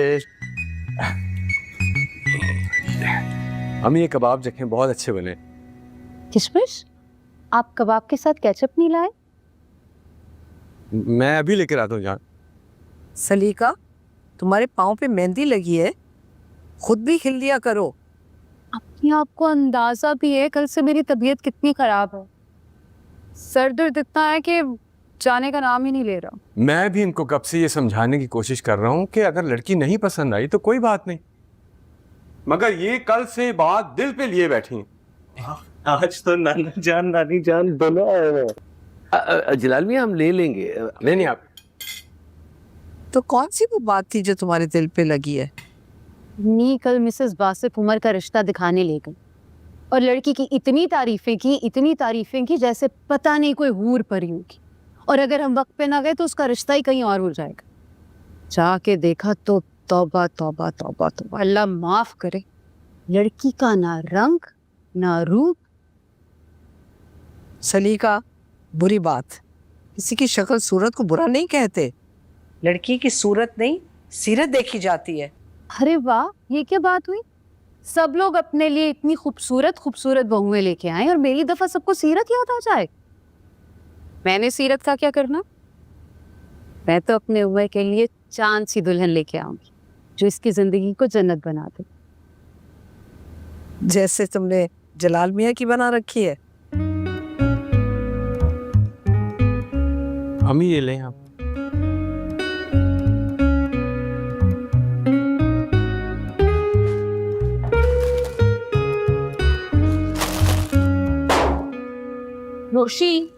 [SPEAKER 5] हम ये कबाब देखें, बहुत अच्छे बने।
[SPEAKER 2] किशमिश, आप कबाब के साथ केचप नहीं लाए?
[SPEAKER 5] मैं अभी लेकर आता हूँ जान।
[SPEAKER 13] सलीका, तुम्हारे पाँव पे मेहंदी लगी है, खुद भी खिल दिया करो।
[SPEAKER 2] अपने आप को अंदाजा भी है कल से मेरी तबीयत कितनी खराब है। सर दर्द इतना है कि जाने का नाम ही नहीं ले रहा।
[SPEAKER 5] मैं भी इनको कब से ये समझाने की कोशिश कर रहा हूँ कि अगर लड़की नहीं पसंद आई तो कोई बात नहीं, मगर ये कल से बात दिल पे लिए बैठी हैं।
[SPEAKER 6] आज तो नाना जान नानी जान दोनों आए हुए हैं।
[SPEAKER 1] जलाल मियाँ हम ले लेंगे।
[SPEAKER 5] नहीं आप।
[SPEAKER 13] तो कौन सी वो बात थी जो तुम्हारे दिल पे लगी है?
[SPEAKER 2] नी कल मिसेस बासिफ उमर का रिश्ता दिखाने ले गई और लड़की की इतनी तारीफें की जैसे पता नहीं कोई हूर परी होगी। और अगर हम वक्त पे ना गए तो उसका रिश्ता ही कहीं और हो जाएगा। जाके देखा तो तौबा तौबा तौबा तौबा, अल्लाह माफ करे। लड़की का ना रंग ना रूप।
[SPEAKER 13] सलीका, बुरी बात, किसी की शक्ल सूरत को बुरा नहीं कहते। लड़की की सूरत नहीं, सीरत देखी जाती है।
[SPEAKER 2] अरे वाह, ये क्या बात हुई? सब लोग अपने लिए इतनी खूबसूरत बहुएं लेके आए और मेरी दफा सबको सीरत याद आ जाए। मैंने सीरत का क्या करना? मैं तो अपने उम्र के लिए चांद सी दुल्हन लेके आऊंगी जो इसकी जिंदगी को जन्नत बना दे।
[SPEAKER 13] जैसे तुमने जलाल मियाँ की बना रखी है।
[SPEAKER 5] अम्मी ये लें आप।
[SPEAKER 11] रोशी,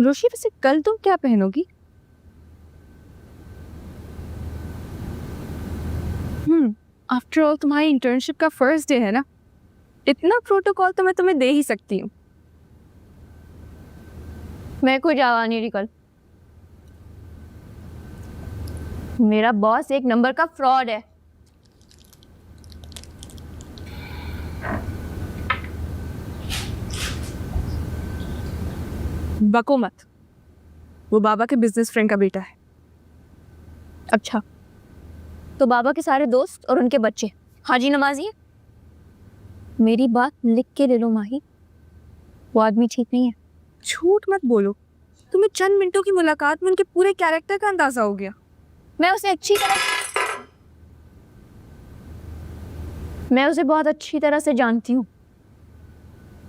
[SPEAKER 11] रोशी वैसे कल तुम क्या पहनोगी? आफ्टर ऑल तुम्हारी इंटर्नशिप का फर्स्ट डे है ना, इतना प्रोटोकॉल तो मैं तुम्हें दे ही सकती हूँ।
[SPEAKER 3] मैं कोई जावा नहीं रही कल। मेरा बॉस एक नंबर का फ्रॉड है।
[SPEAKER 11] बको मत, वो बाबा के बिजनेस फ्रेंड का बेटा है।
[SPEAKER 3] अच्छा, तो बाबा के सारे दोस्त और उनके बच्चे हाजी नमाजी है। मेरी बात लिख के ले लो माही, वो आदमी ठीक नहीं है।
[SPEAKER 11] झूठ मत बोलो, तुम्हें चंद मिनटों की मुलाकात में उनके पूरे कैरेक्टर का अंदाजा हो गया।
[SPEAKER 3] मैं उसे बहुत अच्छी तरह से जानती हूँ।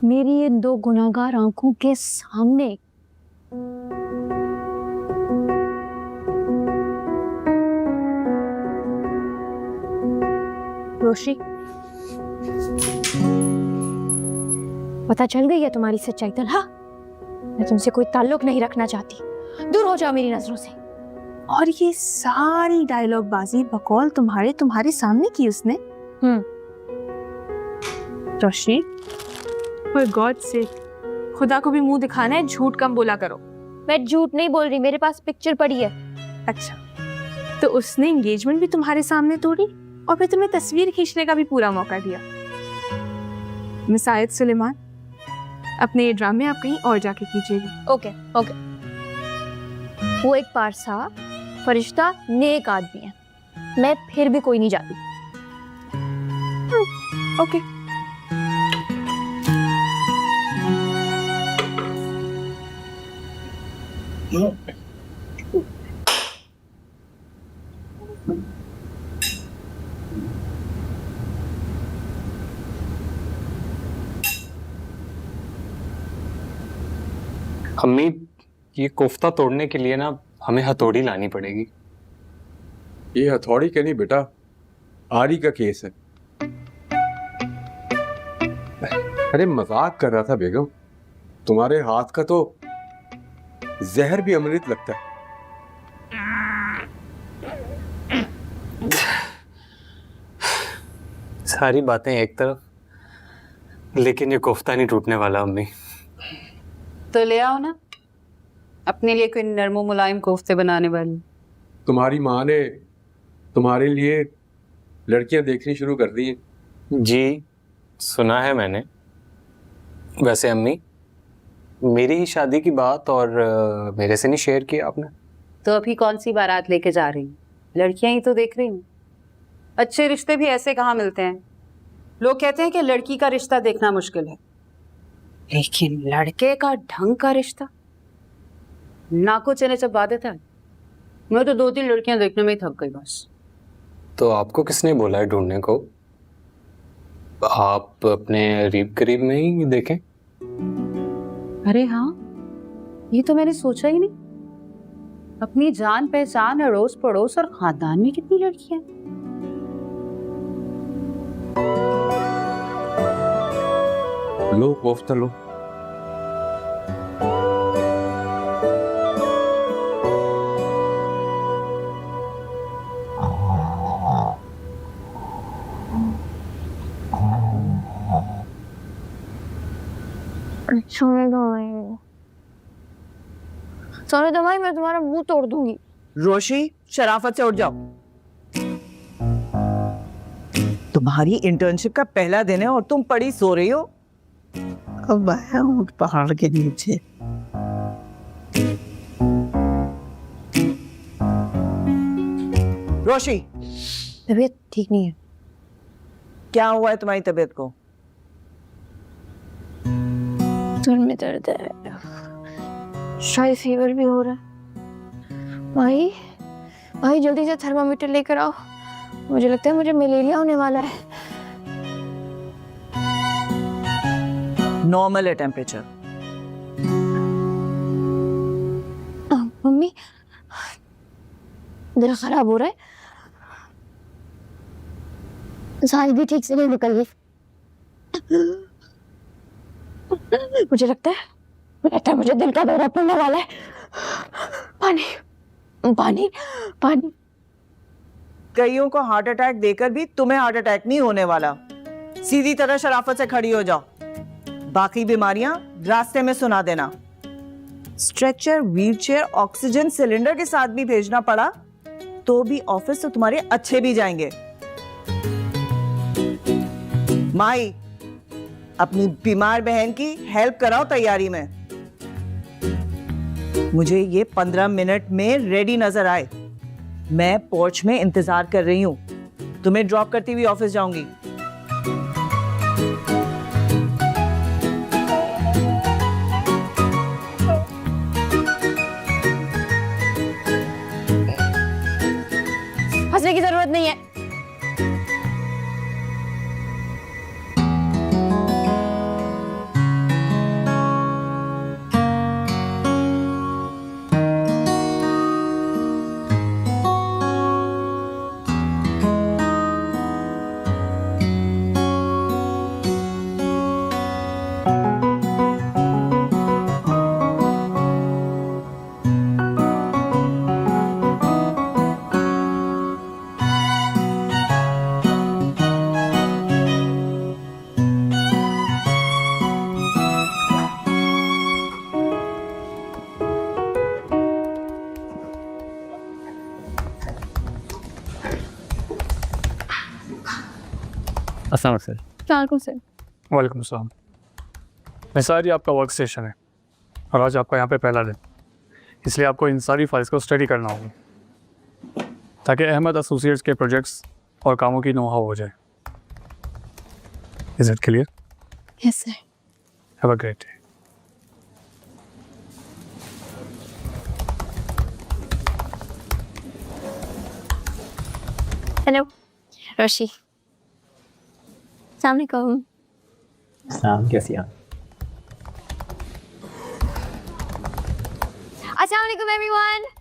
[SPEAKER 3] मेरी ये दो गुनाहगार आंखों के सामने रोशी, पता चल गई है तुम्हारी सच्चाई तलहा। मैं तुमसे कोई ताल्लुक नहीं रखना चाहती, दूर हो जाओ मेरी नजरों से।
[SPEAKER 11] और ये सारी डायलॉग बाजी बकौल तुम्हारे सामने की उसने। रोशी, फॉर गॉड से खुदा को भी मुंह दिखाना है, झूठ कम बोला करो।
[SPEAKER 3] मैं झूठ नहीं बोल रही, मेरे पास पिक्चर पड़ी है।
[SPEAKER 11] अच्छा, तो उसने एंगेजमेंट भी तुम्हारे सामने तोड़ी और फिर तुम्हें तस्वीर खींचने का भी पूरा मौका दिया। मिस आयत सुलेमान, अपने ये ड्रामे आप कहीं और जाके कीजिएगा।
[SPEAKER 3] ओके। वो एक पारसा फरिश्ता नेक आदमी है, मैं फिर भी कोई नहीं जाती।
[SPEAKER 11] ओके।
[SPEAKER 6] अम्मी, ये कोफ्ता तोड़ने के लिए ना हमें हथौड़ी लानी पड़ेगी।
[SPEAKER 5] ये हथौड़ी के नहीं बेटा, आरी का केस है। अरे मजाक कर रहा था बेगम, तुम्हारे हाथ का तो जहर भी अमृत लगता है।
[SPEAKER 6] सारी बातें एक तरफ, लेकिन ये कोफ्ता नहीं टूटने वाला अम्मी।
[SPEAKER 2] तो ले आओ ना अपने लिए कोई नरमो मुलायम कोफ्ते बनाने वाली।
[SPEAKER 5] तुम्हारी माँ ने तुम्हारे लिए लड़कियां देखनी शुरू कर दी हैं।
[SPEAKER 6] जी, सुना है मैंने। वैसे अम्मी, मेरी ही शादी की बात और मेरे से नहीं शेयर किया आपने।
[SPEAKER 2] तो अभी कौन सी बारात लेके जा रही हूँ, लड़कियां ही तो देख रही हूँ। अच्छे रिश्ते भी ऐसे कहाँ मिलते हैं। लोग कहते हैं कि लड़की का रिश्ता देखना मुश्किल है, लेकिन लड़के का ढंग का रिश्ता नाको चने चबा देता है। मैं तो 2-3 लड़कियां देखने में ही थक गई बस।
[SPEAKER 6] तो आपको किसने बोला है ढूंढने को? आप अपने करीब करीब में ही देखें।
[SPEAKER 2] अरे हाँ, ये तो मैंने सोचा ही नहीं। अपनी जान पहचान, अड़ोस पड़ोस और खानदान में कितनी लड़कियां।
[SPEAKER 5] लो कोफ्ता लो।
[SPEAKER 3] सोने दो भाई, मैं तुम्हारा मुंह तोड़ दूंगी।
[SPEAKER 13] रोशी, शराफत से उठ जाओ। तुम्हारी इंटर्नशिप का पहला दिन है और तुम पड़ी सो रही हो।
[SPEAKER 12] अब आया हूँ पहाड़ के नीचे।
[SPEAKER 13] रोशी,
[SPEAKER 3] तबीयत ठीक नहीं है।
[SPEAKER 13] क्या हुआ है तुम्हारी तबीयत को?
[SPEAKER 3] सर में दर्द है। शायद फीवर भी हो रहा है। भाई भाई जल्दी से थर्मामीटर लेकर आओ, मुझे लगता है मुझे मलेरिया होने वाला है।
[SPEAKER 13] नॉर्मल है टेम्परेचर।
[SPEAKER 3] मम्मी दिल खराब हो रहा है, सांस भी ठीक से नहीं निकल रही। मुझे लगता है मुझे दिल का दौरा पड़ने वाला है। पानी पानी पानी।
[SPEAKER 13] कईयों को हार्ट अटैक देकर भी तुम्हें हार्ट अटैक नहीं होने वाला। सीधी तरह शराफत से खड़ी हो जाओ, बाकी बीमारियां रास्ते में सुना देना। स्ट्रेचर, व्हीलचेयर, ऑक्सीजन सिलेंडर के साथ भी भेजना पड़ा तो भी ऑफिस तो तुम्हारे अच्छे भी जाएंगे। माई, अपनी बीमार बहन की हेल्प कराओ तैयारी में। मुझे ये 15 मिनट में रेडी नजर आए। मैं पोर्च में इंतजार कर रही हूँ, तुम्हें ड्रॉप करती हुई ऑफिस जाऊंगी।
[SPEAKER 2] हंसने की जरूरत नहीं है।
[SPEAKER 6] अस्सलाम सर।
[SPEAKER 3] वालेकुम सर।
[SPEAKER 15] वालेकुम सलाम। निसार, ये आपका वर्क स्टेशन है और आज आपका यहाँ पे पहला दिन, इसलिए आपको इन सारी फाइल्स को स्टडी करना होगा ताकि अहमद एसोसिएट्स के प्रोजेक्ट्स और कामों की नोहा हो जाए। Is it clear?
[SPEAKER 3] Yes sir.
[SPEAKER 15] Have a great day.
[SPEAKER 3] Hello Roshi. अस्सलाम
[SPEAKER 6] सलाम, कैसी हैं?
[SPEAKER 3] अस्सलाम वालेकुम एवरीवन।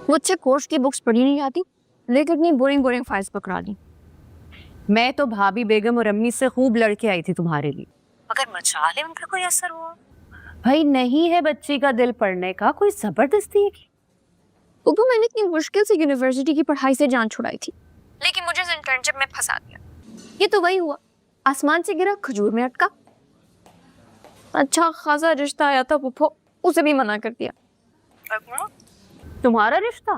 [SPEAKER 3] मुझसे कोर्स की बुक्स पढ़ी नहीं जाती, लेकिन इतनी बोरिंग फाइल्स पकड़ा दी।
[SPEAKER 2] मैं तो भाभी बेगम और अम्मी से खूब लड़के आई थी तुम्हारे लिए,
[SPEAKER 3] मगर मचाले उनका कोई असर हुआ?
[SPEAKER 2] भाई नहीं है बच्ची का दिल पढ़ने का, कोई जबरदस्ती है की?
[SPEAKER 3] तो मैंने इतनी मुश्किल से यूनिवर्सिटी की पढ़ाई से जान छुड़ाई थी, लेकिन मुझे इंटर्नशिप में फंसा दिया। ये तो वही हुआ, आसमान से गिरा खजूर में अटका। अच्छा खासा रिश्ता आया था पुप्पो, उसे भी मना कर दिया।
[SPEAKER 2] तुम्हारा रिश्ता?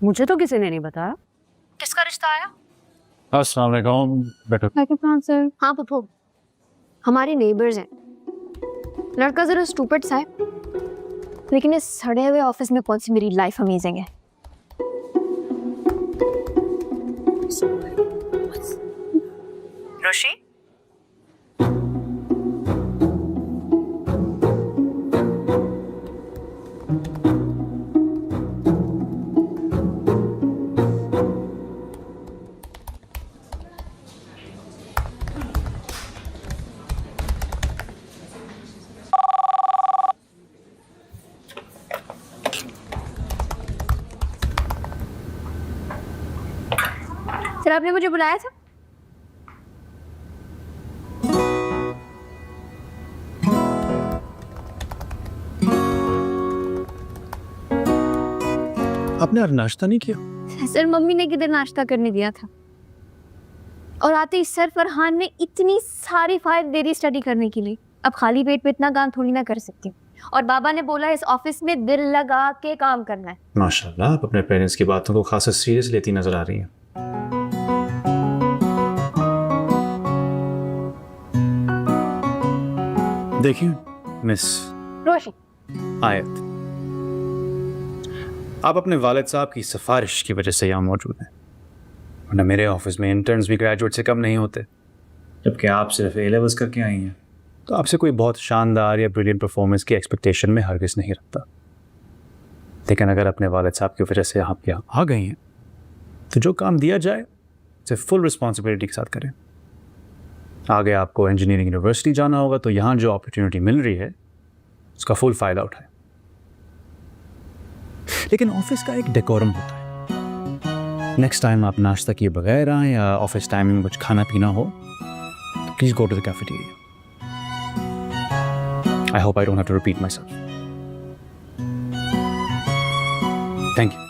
[SPEAKER 2] मुझे तो किसी ने नहीं बताया।
[SPEAKER 3] किसका रिश्ता आया?
[SPEAKER 8] अस्सलाम वालेकुम। बैठो।
[SPEAKER 3] सर। हाँ पुप्पो, हमारे नेबर्स हैं। लड़का जरा स्टूपिड सा है, लेकिन इस सड़े हुए ऑफिस में कौन सी मेरी लाइफ अमेजिंग है।
[SPEAKER 13] रोशी,
[SPEAKER 3] सर आपने मुझे बुलाया था?
[SPEAKER 15] आपने आज नाश्ता नहीं किया?
[SPEAKER 3] सर मम्मी ने किधर नाश्ता करने दिया था, और आते ही सर फरहान ने इतनी सारी फाइल दे दी स्टडी करने के लिए। अब खाली पेट पे इतना काम थोड़ी ना कर सकती हूँ, और बाबा ने बोला इस ऑफिस में दिल लगा के काम करना है।
[SPEAKER 8] माशाल्लाह, आप अपने पेरेंट्स की बातों को खासा सीरियस लेती नजर आ रही हैं। देखिए मिस
[SPEAKER 2] रोशी,
[SPEAKER 8] आयत, आप अपने वालिद साहब की सिफारिश की वजह से यहाँ मौजूद हैं, वरना मेरे ऑफिस में इंटर्न्स भी ग्रेजुएट से कम नहीं होते। जबकि आप सिर्फ ए लेवल्स करके आई हैं, तो आपसे कोई बहुत शानदार या ब्रिलियंट परफॉर्मेंस की एक्सपेक्टेशन में हरगिज़ नहीं रखता। लेकिन अगर अपने वालिद साहब की वजह से आप यहाँ आ गई हैं, तो जो काम दिया जाए उसे फुल रिस्पॉन्सिबिलिटी के साथ करें। आगे आपको इंजीनियरिंग यूनिवर्सिटी जाना होगा, तो यहाँ जो अपॉर्चुनिटी मिल रही है उसका फुल फ़ायदा उठाएं। लेकिन ऑफिस का एक डेकोरम होता है। नेक्स्ट टाइम आप नाश्ता किए बगैर आएँ या ऑफिस टाइम में कुछ खाना पीना हो, तो please go to the cafeteria. I hope I don't have to repeat myself. Thank you.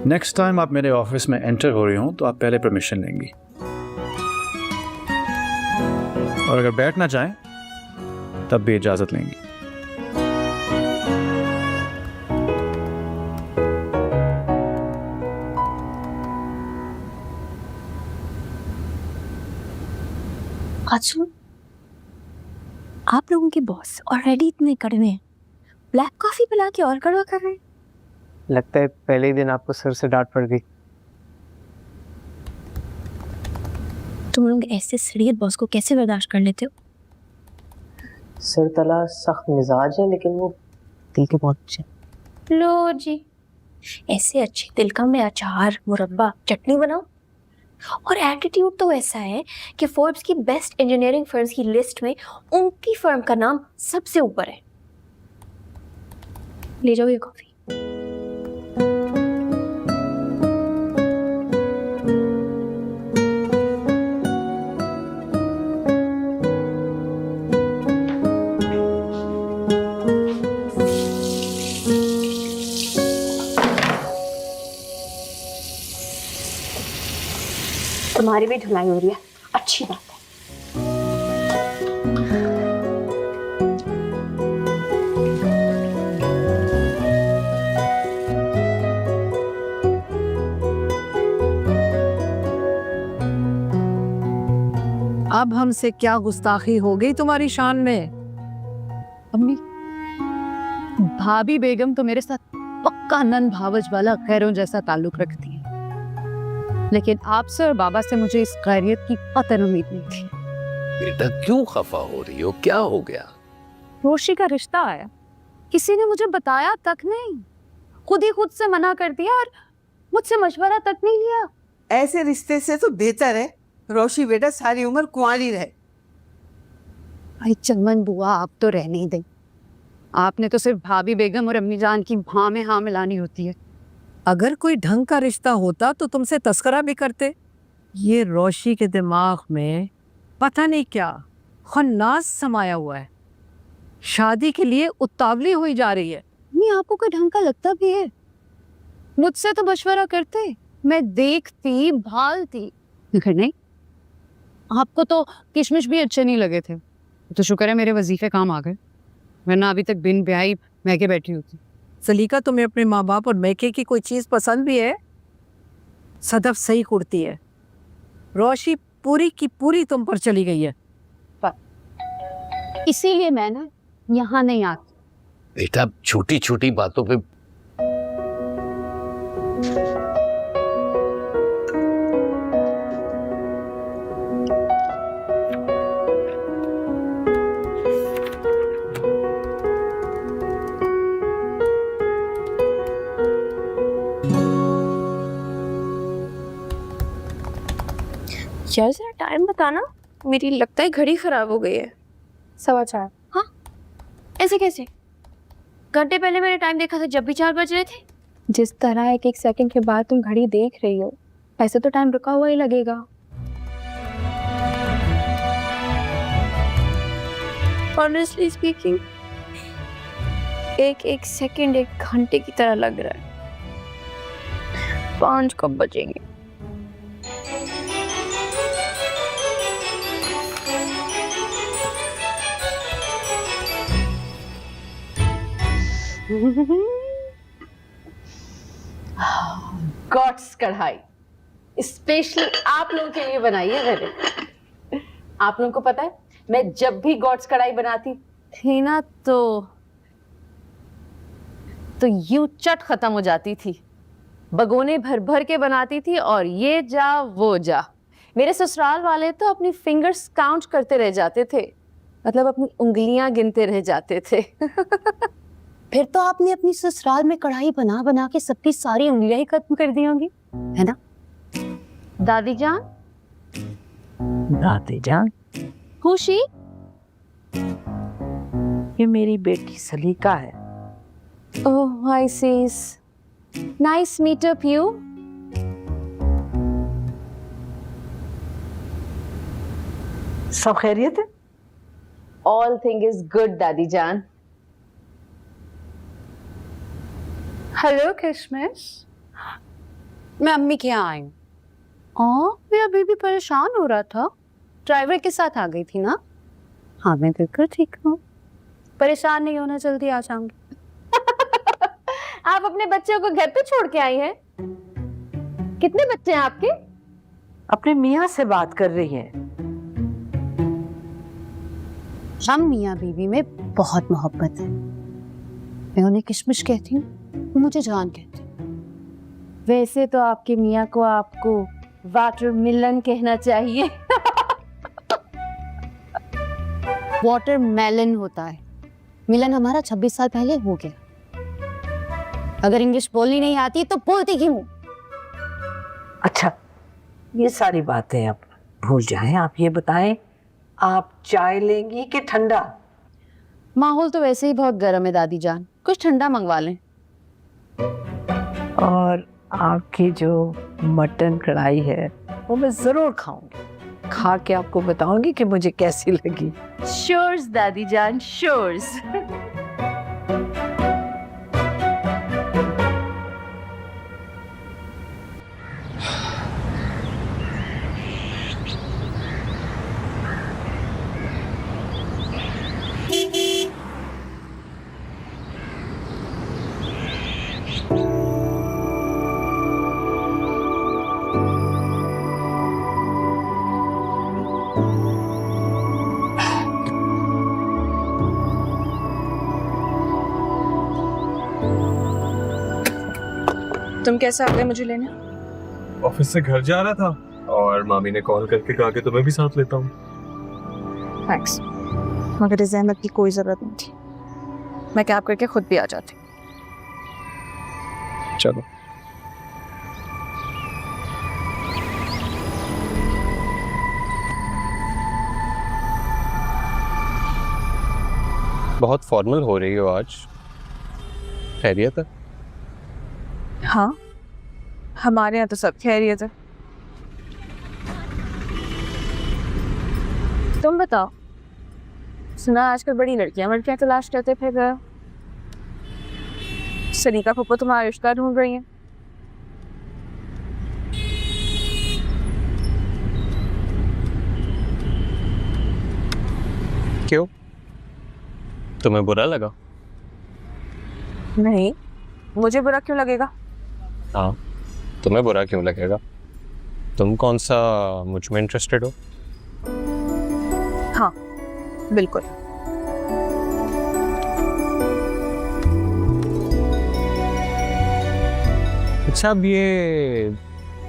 [SPEAKER 8] Next time आप मेरे ऑफिस में एंटर हो रही हो तो आप पहले परमिशन लेंगी, और अगर बैठना चाहें तब भी इजाजत लेंगी।
[SPEAKER 3] अच्छा, आप लोगों के बॉस ऑलरेडी इतने कड़वे हैं, ब्लैक कॉफी पिला के और कड़वा कर रहे हैं।
[SPEAKER 16] लगता है पहले ही दिन आपको सर से डांट पड़ गई।
[SPEAKER 3] तुम लोग ऐसे सड़ियत बॉस को कैसे बर्दाश्त कर लेते हो?
[SPEAKER 16] सर तला सख्त मिजाज है, लेकिन वो दिल के बहुत अच्छे।
[SPEAKER 3] लो जी, ऐसे अच्छे दिल का में अचार, मुरब्बा, चटनी बनाओ। और एटीट्यूड तो ऐसा है कि फोर्ब्स की बेस्ट इंजीनियरिंग फर्म्स की लिस्ट में उनकी फर्म का नाम सबसे ऊपर है। ले जाओ ये कॉफी। तुम्हारी भी धुलाई हो रही है, अच्छी बात है।
[SPEAKER 2] अब हमसे क्या गुस्ताखी हो गई तुम्हारी शान में? अम्मी, भाभी बेगम तो मेरे साथ पक्का नन भावज वाला खैरों जैसा ताल्लुक रखती है, लेकिन आपसे और बाबा से मुझे इस खैरियत की कतई उम्मीद नहीं थी।
[SPEAKER 1] बेटा क्यों खफा हो रही हो, क्या हो गया?
[SPEAKER 2] रोशी का रिश्ता आया, किसी ने मुझे बताया तक नहीं, खुद ही खुद से मना कर दिया और मुझसे मशवरा तक नहीं लिया।
[SPEAKER 12] ऐसे रिश्ते से तो बेहतर है रोशी बेटा सारी उम्र कुंवारी रहे।
[SPEAKER 2] भाई चमन बुआ, आप तो रह नहीं दें। आपने तो सिर्फ भाभी बेगम और अम्मी जान की हाँ में हाँ मिलानी होती है।
[SPEAKER 17] अगर कोई ढंग का रिश्ता होता तो तुमसे तस्करा भी करते। ये रोशी के दिमाग में पता नहीं क्या खन्नास समाया हुआ है, शादी के लिए उतावली हुई जा रही है।
[SPEAKER 2] नहीं, आपको कोई ढंग का लगता भी है? मुझसे तो मशवरा करते, मैं देखती भालती, लेकिन नहीं। आपको तो किशमिश भी अच्छे नहीं लगे थे, तो शुक्र है मेरे वजीफे काम आ गए, वरना अभी तक बिन ब्याही मैके बैठी होती।
[SPEAKER 17] सलीका, तुम्हें अपने माँ बाप और मैके की कोई चीज़ पसंद भी है? सदफ सही कुड़ती है, रोशी पूरी की पूरी तुम पर चली गई है।
[SPEAKER 2] इसीलिए मैं ना यहाँ नहीं आती।
[SPEAKER 1] बेटा छोटी छोटी बातों पे
[SPEAKER 10] यार जरा टाइम बताना, मेरी लगता है घड़ी खराब हो गई है। 4:15।
[SPEAKER 3] हाँ, ऐसे कैसे? घंटे पहले मैंने टाइम देखा था जब भी 4 बज रहे थे।
[SPEAKER 10] जिस तरह एक एक सेकंड के बाद तुम घड़ी देख रही हो, ऐसे तो टाइम रुका हुआ ही लगेगा। ऑनेस्टली स्पीकिंग, एक एक सेकंड एक घंटे की तरह लग रहा है। 5 कब बजेंगे?
[SPEAKER 2] गॉड्स कढ़ाई, स्पेशली आप लोगों के लिए बनाई है मैंने। आप लोगों को पता है, मैं जब भी गॉड्स कढ़ाई बनाती थी ना तो यूं चट खत्म हो जाती थी। बगोने भर भर के बनाती थी और ये जा वो जा। मेरे ससुराल वाले तो अपनी फिंगर्स काउंट करते रह जाते थे, मतलब अपनी उंगलियां गिनते रह जाते थे। फिर तो आपने अपनी ससुराल में कढ़ाई बना बना के सबकी सारी उंगलियां ही खत्म कर दी होंगी, है ना दादी जान?
[SPEAKER 17] दादी जान,
[SPEAKER 2] खुशी,
[SPEAKER 17] ये मेरी बेटी सलीका है।
[SPEAKER 2] Oh I sees, nice meet up you.
[SPEAKER 17] सब खैरियत है?
[SPEAKER 2] ऑल थिंग इज गुड दादी जान।
[SPEAKER 4] हेलो किशमिश,
[SPEAKER 2] मैं अम्मी के यहाँ आई हूँ। मेरा बेबी परेशान हो रहा था, ड्राइवर के साथ आ गई थी ना। हाँ मैं बिल्कुल ठीक हूँ, परेशान नहीं होना, जल्दी आ जाऊंगी। आप अपने बच्चों को घर पे छोड़ के आई हैं? कितने बच्चे हैं आपके?
[SPEAKER 17] अपने मियाँ से बात कर रही है।
[SPEAKER 2] हम मियाँ बीवी में बहुत मोहब्बत है। मैं उन्हें किशमिश कहती हूँ, वो मुझे जान कहते हैं। वैसे तो आपके मियाँ को आपको वाटरमेलन कहना चाहिए। वाटरमेलन होता है, मिलन हमारा 26 साल पहले हो गया। अगर इंग्लिश बोलनी नहीं आती तो बोलती क्यों?
[SPEAKER 17] अच्छा, ये सारी बातें अब भूल जाएं। आप ये बताएं, आप चाय लेंगी कि ठंडा?
[SPEAKER 2] माहौल तो वैसे ही बहुत गर्म है दादी जान, कुछ ठंडा मंगवा लें।
[SPEAKER 17] और आपकी जो मटन कढ़ाई है वो मैं जरूर खाऊंगी, खा के आपको बताऊंगी कि मुझे कैसी लगी।
[SPEAKER 2] श्योर्स दादी जान, श्योर्स।
[SPEAKER 11] तुम कैसे आ गए मुझे लेने?
[SPEAKER 5] ऑफिस से घर जा रहा था और मामी ने कॉल करके कहा कि तुम्हें भी साथ लेता हूँ।
[SPEAKER 11] थैंक्स, मगर इस अहमद की कोई जरूरत नहीं थी। मैं कैब करके खुद भी आ जाती।
[SPEAKER 5] चलो। बहुत फॉर्मल हो रही हो आज, खैरियत है?
[SPEAKER 11] हाँ, हमारे यहाँ तो सब खैरियत है। तुम बताओ, सुना आजकल बड़ी लड़कियां तलाश करते फिर रहे हो। सलीका फूफो तुम्हारा रिश्ता ढूंढ रही हैं।
[SPEAKER 6] क्यों, तुम्हें बुरा लगा?
[SPEAKER 11] नहीं, मुझे बुरा क्यों लगेगा?
[SPEAKER 6] हाँ, तुम्हें बुरा क्यों लगेगा? तुम कौन सा मुझ में इंटरेस्टेड हो?
[SPEAKER 11] हाँ बिल्कुल।
[SPEAKER 6] अच्छा, अब ये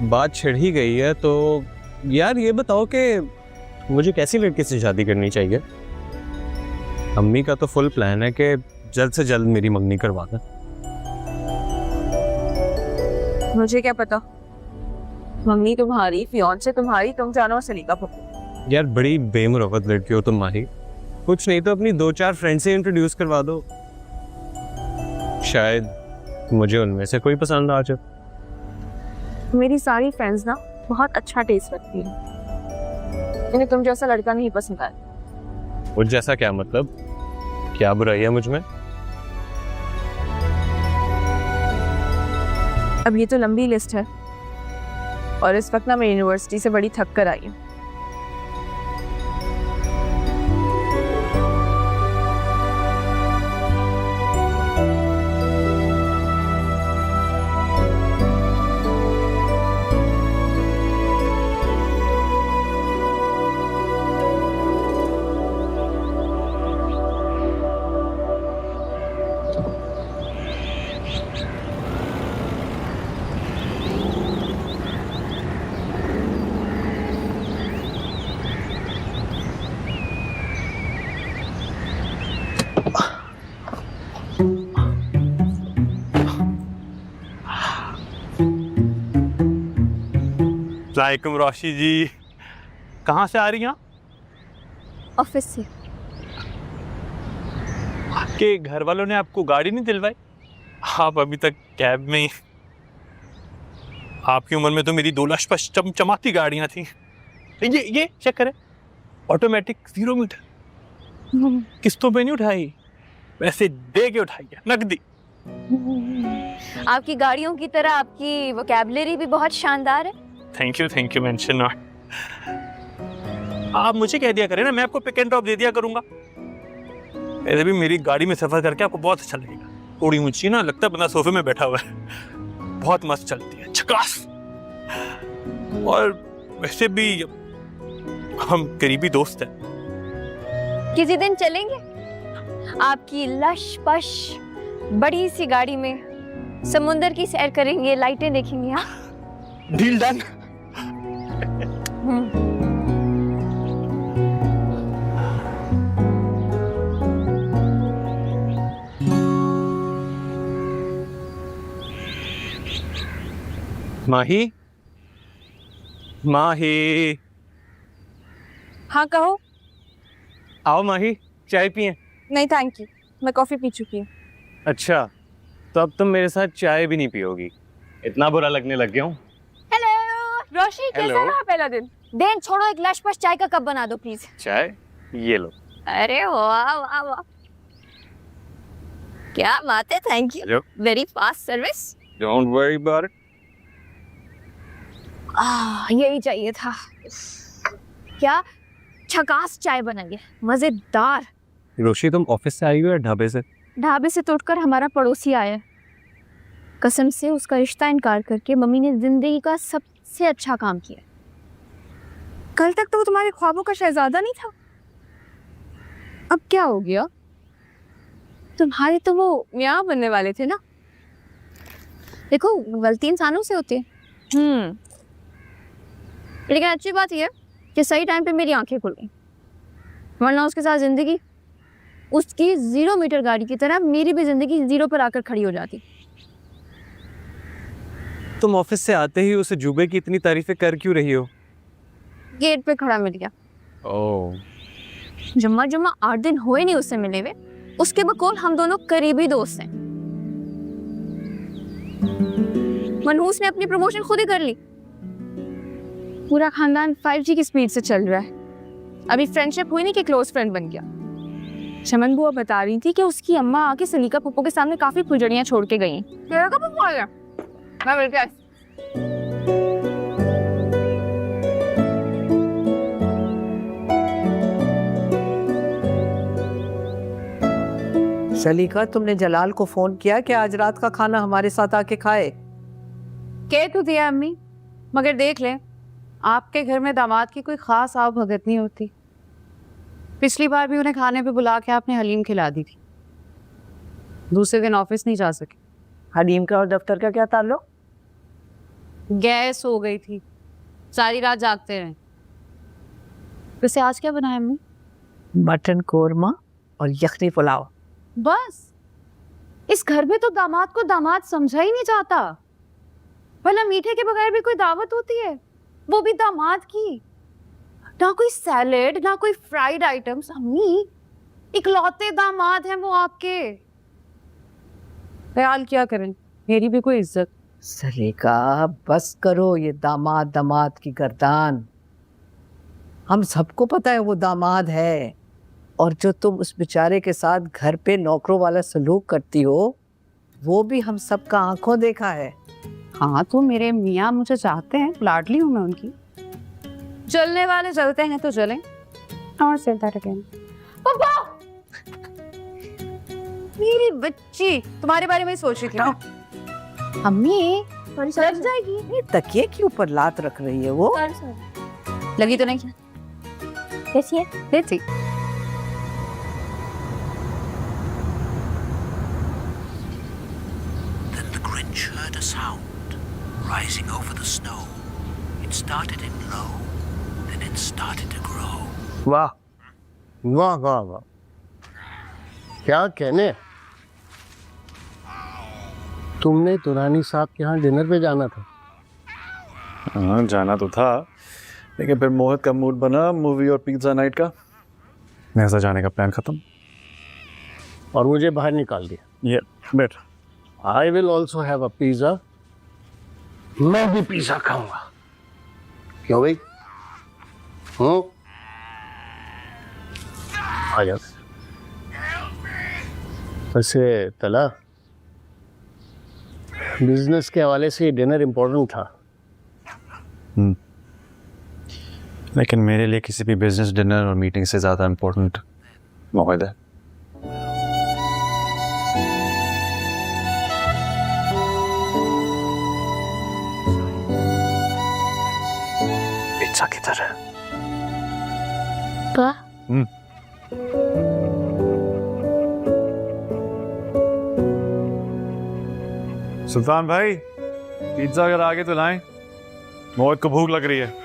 [SPEAKER 6] बात छिड़ ही गई है तो यार ये बताओ कि मुझे कैसी लड़की से शादी करनी चाहिए? अम्मी का तो फुल प्लान है कि जल्द से जल्द मेरी मंगनी करवा दें।
[SPEAKER 11] मुझे क्या पता, मम्मी तुम्हारी, फियांसे तुम्हारी, तुम जानो सलीका फूफो।
[SPEAKER 6] यार बड़ी बेमुरवत लड़की हो तुम माही, कुछ नहीं तो अपनी 2-4 फ्रेंड से इंट्रोड्यूस करवा दो, शायद मुझे उनमें से कोई पसंद आ जाए।
[SPEAKER 11] मेरी सारी फ्रेंड्स ना बहुत अच्छा टेस्ट रखती है, इन्हें तुम जैसा लड़का नहीं पसंद आया।
[SPEAKER 6] मुझ जैसा क्या मतलब? क्या बुराई है मुझ में?
[SPEAKER 11] अब ये तो लंबी लिस्ट है और इस वक्त ना मैं यूनिवर्सिटी से बड़ी थक कर आई हूँ।
[SPEAKER 8] वालेकुम रोशी जी, कहाँ से आ रही हैं?
[SPEAKER 3] ऑफिस से।
[SPEAKER 8] आपके घर वालों ने आपको गाड़ी नहीं दिलवाई? आप अभी तक कैब में ही। आपकी उम्र में तो मेरी 2 लशपश चमचमाती गाड़ियाँ थी। ये चेक करें, ऑटोमेटिक 0 मीटर। किस्तों पे नहीं उठाई, वैसे दे के उठाई है, नकदी।
[SPEAKER 3] आपकी गाड़ियों की तरह आपकी वोकैबुलरी भी बहुत शानदार है।
[SPEAKER 8] Thank you mention not. आप मुझे कह दिया करें ना, मैं आपको पिक एंड ड्रॉप दे दिया करूंगा। ऐसे भी मेरी गाड़ी में सफर करके आपको बहुत अच्छा लगेगा। थोड़ी ऊंची ना, लगता है बंदा सोफे में बैठा हुआ है। बहुत मस्त चलती है, झकास। और वैसे भी हम करीबी दोस्त हैं।
[SPEAKER 3] किसी दिन चलेंगे आपकी लश पश बड़ी सी गाड़ी में, समुंदर की सैर करेंगे, लाइटें देखेंगे। हाँ,
[SPEAKER 8] डील डन। माही, माही,
[SPEAKER 11] हाँ कहो।
[SPEAKER 6] आओ माही, चाय पिए।
[SPEAKER 11] नहीं थैंक यू, मैं कॉफी पी चुकी हूँ।
[SPEAKER 6] अच्छा, तो अब तुम मेरे साथ चाय भी नहीं पियोगी? इतना बुरा लगने लग गया हूँ।
[SPEAKER 3] हेलो
[SPEAKER 11] रोशी, कैसा
[SPEAKER 6] Hello.
[SPEAKER 11] रहा पहला दिन?
[SPEAKER 3] देन छोड़ो, एक लश पश चाय का कप बना दो प्लीज।
[SPEAKER 6] चाय ये लो।
[SPEAKER 3] अरे वाह वाह वाह, क्या बात है, thank you, very fast service.
[SPEAKER 6] Don't worry about it.
[SPEAKER 3] यही चाहिए था। क्या झकास चाय बनाइए, मजेदार।
[SPEAKER 6] रोशी, तुम ऑफिस से आई हो या ढाबे से?
[SPEAKER 3] ढाबे से तोड़कर हमारा पड़ोसी आया। कसम से उसका रिश्ता इनकार करके मम्मी ने जिंदगी का सबसे अच्छा काम किया।
[SPEAKER 11] कल तक तो वो तुम्हारे ख्वाबों का शहजादा नहीं था, अब क्या हो गया? तुम्हारे तो वो मियाँ बनने वाले थे ना।
[SPEAKER 3] देखो, गलती इंसानों से होती है। लेकिन अच्छी बात यह है कि सही टाइम पे मेरी आंखें खुल गई, वरना उसके साथ जिंदगी उसकी 0 मीटर गाड़ी की तरह मेरी भी जिंदगी 0 पर आकर खड़ी हो जाती।
[SPEAKER 6] तुम ऑफिस से आते ही उसे जुबे की इतनी तारीफें कर क्यों रही हो?
[SPEAKER 3] गेट पे खड़ा मिल गया।
[SPEAKER 6] ओह,
[SPEAKER 3] जुम्मा 8 दिन हुए नहीं उससे मिले हुए, उसके बकौल हम दोनों करीबी दोस्त हैं। मनहूस ने अपनी प्रमोशन खुद ही कर ली। पूरा खानदान 5G की स्पीड से चल रहा है। अभी फ्रेंडशिप हुई नहीं कि क्लोज फ्रेंड बन गया। चमन बुआ बता रही थी कि उसकी अम्मा आके सलीका पप्पू के सामने काफी फुलझड़ियां छोड़ के गई। तेरा कब पप्पू आया? मैं मिल के आई।
[SPEAKER 17] सलीका, तुमने जलाल को फोन किया कि आज रात का खाना हमारे साथ आके खाए?
[SPEAKER 2] कह तो दिया अम्मी, मगर देख ले, आपके घर में दामाद की कोई खास आव भगत नहीं होती। पिछली बार भी उन्हें खाने पे बुला के आपने हलीम खिला दी थी। दूसरे दिन ऑफिस नहीं जा सके।
[SPEAKER 17] हलीम का और दफ्तर का क्या ताल्लुक?
[SPEAKER 2] गैस हो गई थी, सारी रात जागते रहे। वैसे आज क्या बनाया अम्मी?
[SPEAKER 17] मटन कोरमा और यखनी पुलाव।
[SPEAKER 2] बस? इस घर में तो दामाद को दामाद समझा ही नहीं जाता। भला मीठे के बगैर भी कोई दावत होती है, वो भी दामाद की। ना कोई सैलेड, ना कोई फ्राइड आइटम्स। अम्मी, इकलौते दामाद हैं वो आपके। ख्याल क्या करें, मेरी भी कोई इज्जत।
[SPEAKER 17] सलीका, बस करो ये दामाद दामाद की गर्दान। हम सबको पता है वो दामाद है, और जो तुम उस बेचारे के साथ घर पे नौकरों वाला सलूक करती हो, वो भी हम सबका आंखों देखा है।
[SPEAKER 2] हाँ, तो मेरे मियाँ मुझे चाहते हैं, लाडली हूँ मैं उनकी। चलने वाले चलते हैं तो चलें, और चलता रहें। पापा, मेरी बच्ची तुम्हारे बारे में ही सोच रही थी ना। अम्मी, लग जाएगी।
[SPEAKER 17] ये तकिए के ऊपर लात रख रही है वो।
[SPEAKER 2] लगी तो नहीं? कैसी है? कैसी?
[SPEAKER 18] Then the Grinch heard a sound rising over the snow. It started in low, then it started to grow.
[SPEAKER 7] वाह वाह वाह वाह, क्या कहने। तुमने दुरानी साहब के यहाँ डिनर पे जाना था?
[SPEAKER 8] हाँ जाना तो था, लेकिन फिर मोहित का मूड बना मूवी और पिज्जा नाइट का, ऐसा जाने का प्लान खत्म
[SPEAKER 19] और मुझे बाहर निकाल दिया।
[SPEAKER 8] ये बैठ।
[SPEAKER 19] I will also have a pizza. मैं भी पिज्जा खाऊंगा। क्यों भाई? आ जाओ। वैसे तला, बिजनेस के हवाले से डिनर इम्पोर्टेंट था।
[SPEAKER 8] लेकिन मेरे लिए किसी भी बिजनेस डिनर और मीटिंग से ज़्यादा इम्पोर्टेंट मोहित है। पिज्जा किधर है?
[SPEAKER 10] का?
[SPEAKER 8] सुल्तान भाई, पिज्जा अगर आगे तो लाएं, मोहित को भूख लग रही है।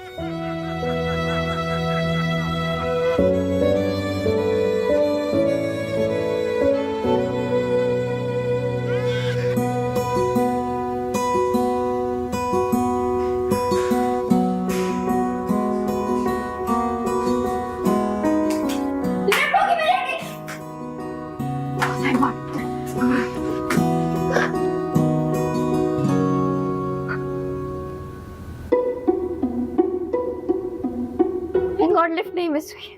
[SPEAKER 10] गॉड लिफ्ट नहीं मिस हुई,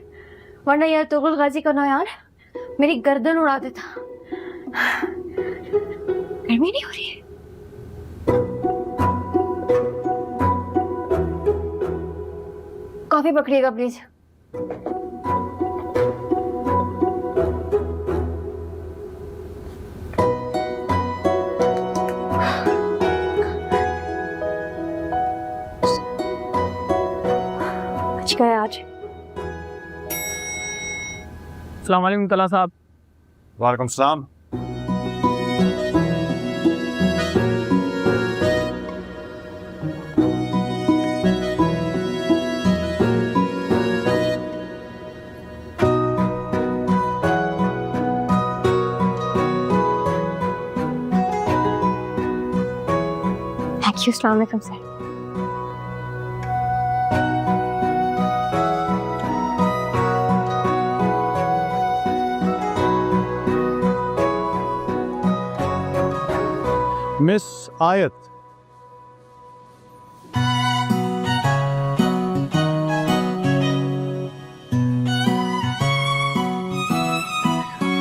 [SPEAKER 10] वरना यार तुगल गाजी का ना यार मेरी गर्दन उड़ा देता। गर्मी नहीं हो रही है? कॉफी पकड़िएगा प्लीज। का है आज।
[SPEAKER 15] अस्सलाम वालेकुम तला साहब।
[SPEAKER 8] वालेकुम सलाम।
[SPEAKER 10] Thank you. अस्सलाम वालेकुम sir.
[SPEAKER 8] Miss Ayat,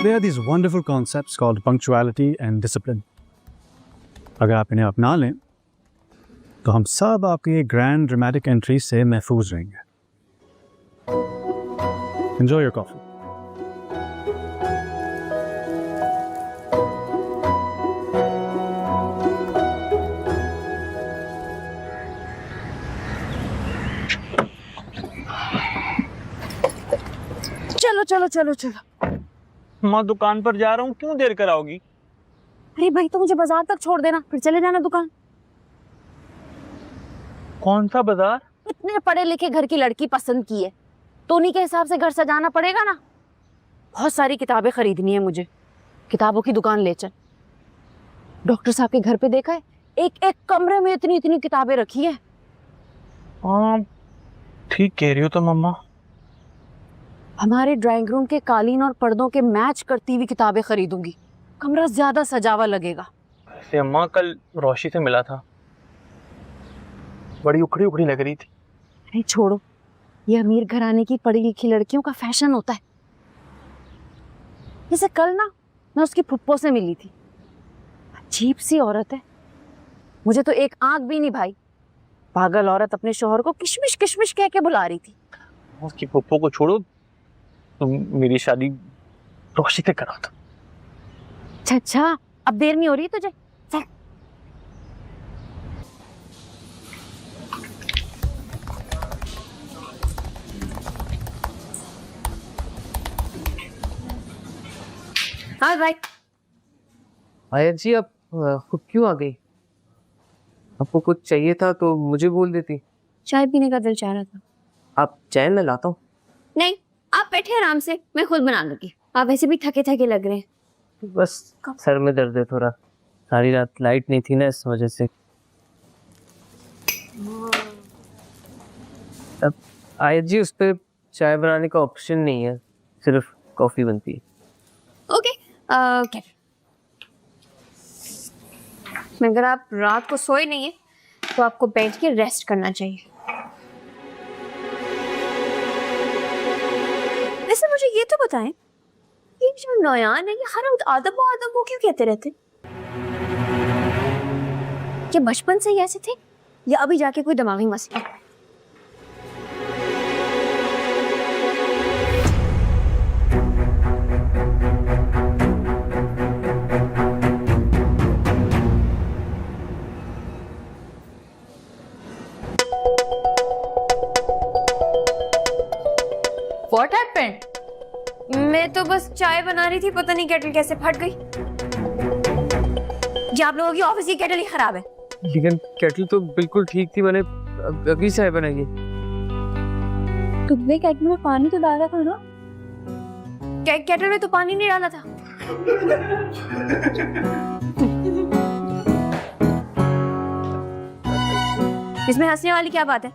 [SPEAKER 8] there are these wonderful concepts called punctuality and discipline. अगर आप इन्हें अपना लें तो हम सब आपकी ये ग्रैंड ड्रामेटिक एंट्री से महफूज रहेंगे। Enjoy your coffee.
[SPEAKER 2] चलो चलो चलो चलो।
[SPEAKER 6] माँ दुकान पर जा रहा हूँ, क्यों देर कराओगी?
[SPEAKER 2] अरे भाई तो मुझे बाजार तक छोड़ देना, फिर चले जाना दुकान।
[SPEAKER 6] कौन सा बाजार?
[SPEAKER 2] इतने पढ़े लिखे घर की लड़की पसंद की है तो उन्हीं के हिसाब से घर सजाना पड़ेगा ना। बहुत सारी किताबें खरीदनी है मुझे, किताबों की दुकान ले चल। डॉक्टर साहब के घर पे देखा है, एक एक कमरे में इतनी इतनी किताबें रखी है।
[SPEAKER 6] हाँ ठीक कह रही हो तो मम्मा।
[SPEAKER 2] हमारे ड्राइंग रूम के कालीन और पर्दों के मैच करती हुई किताबें खरीदूंगी, कमरा ज्यादा सजावा लगेगा।
[SPEAKER 6] वैसे अम्मा कल रोशी से मिला था, बड़ी उखड़ी उखड़ी लग रही थी।
[SPEAKER 2] नहीं छोड़ो, ये अमीर घराने की पढ़ी लिखी लड़कियों का फैशन होता है। जैसे कल ना मैं उसकी फुप्पो से मिली थी, अजीब सी औरत है, मुझे तो एक आंख भी नहीं भाई। पागल औरत अपने शौहर को किशमिश किशमिश कह के बुला रही थी।
[SPEAKER 6] उसकी फुप्पो को छोड़ो, तुम मेरी शादी रोशी से करा दो।
[SPEAKER 2] अच्छा अच्छा, अब देर नहीं हो रही तुझे, चल।
[SPEAKER 10] हाँ भाई।
[SPEAKER 16] आयत जी आप खुद क्यों आ गई? आपको कुछ चाहिए था तो मुझे बोल देती।
[SPEAKER 10] चाय पीने का दिल चाह रहा था।
[SPEAKER 16] आप चाय मैं लाता हूँ।
[SPEAKER 10] नहीं, आप बैठे आराम से, मैं खुद बना लूंगी। आप वैसे भी थके थके लग रहे हैं।
[SPEAKER 16] बस सर में दर्द है थोड़ा, सारी रात लाइट नहीं थी ना, इस वजह से। अब आयत जी उस पर चाय बनाने का ऑप्शन नहीं है, सिर्फ कॉफ़ी बनती है।
[SPEAKER 3] Okay kettle. अगर आप रात को सोए नहीं है तो आपको बैठ के रेस्ट करना चाहिए। वैसे मुझे ये तो बताएं, ये जो नयान है ये हर वक्त आदम वो क्यों कहते रहते? क्या बचपन से ही ऐसे थे या अभी जाके कोई दिमागी मसला?
[SPEAKER 4] What happened?
[SPEAKER 3] मैं तो बस चाय बना रही थी, पता नहीं केटल कैसे फट गई। जी आप लोगों की ऑफिस की केटल ही खराब है।
[SPEAKER 16] लेकिन केटल तो बिल्कुल ठीक थी, मैंने अभी चाय बनाई।
[SPEAKER 3] तुमने केटल में पानी तो डाला था ना? केटल में तो पानी नहीं डाला था। इसमें हंसने वाली क्या बात है?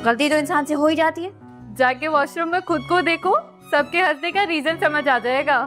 [SPEAKER 3] गलती तो इंसान से हो ही जाती है।
[SPEAKER 4] जाके वॉशरूम में खुद को देखो, सबके हंसने का रीजन समझ आ जाएगा।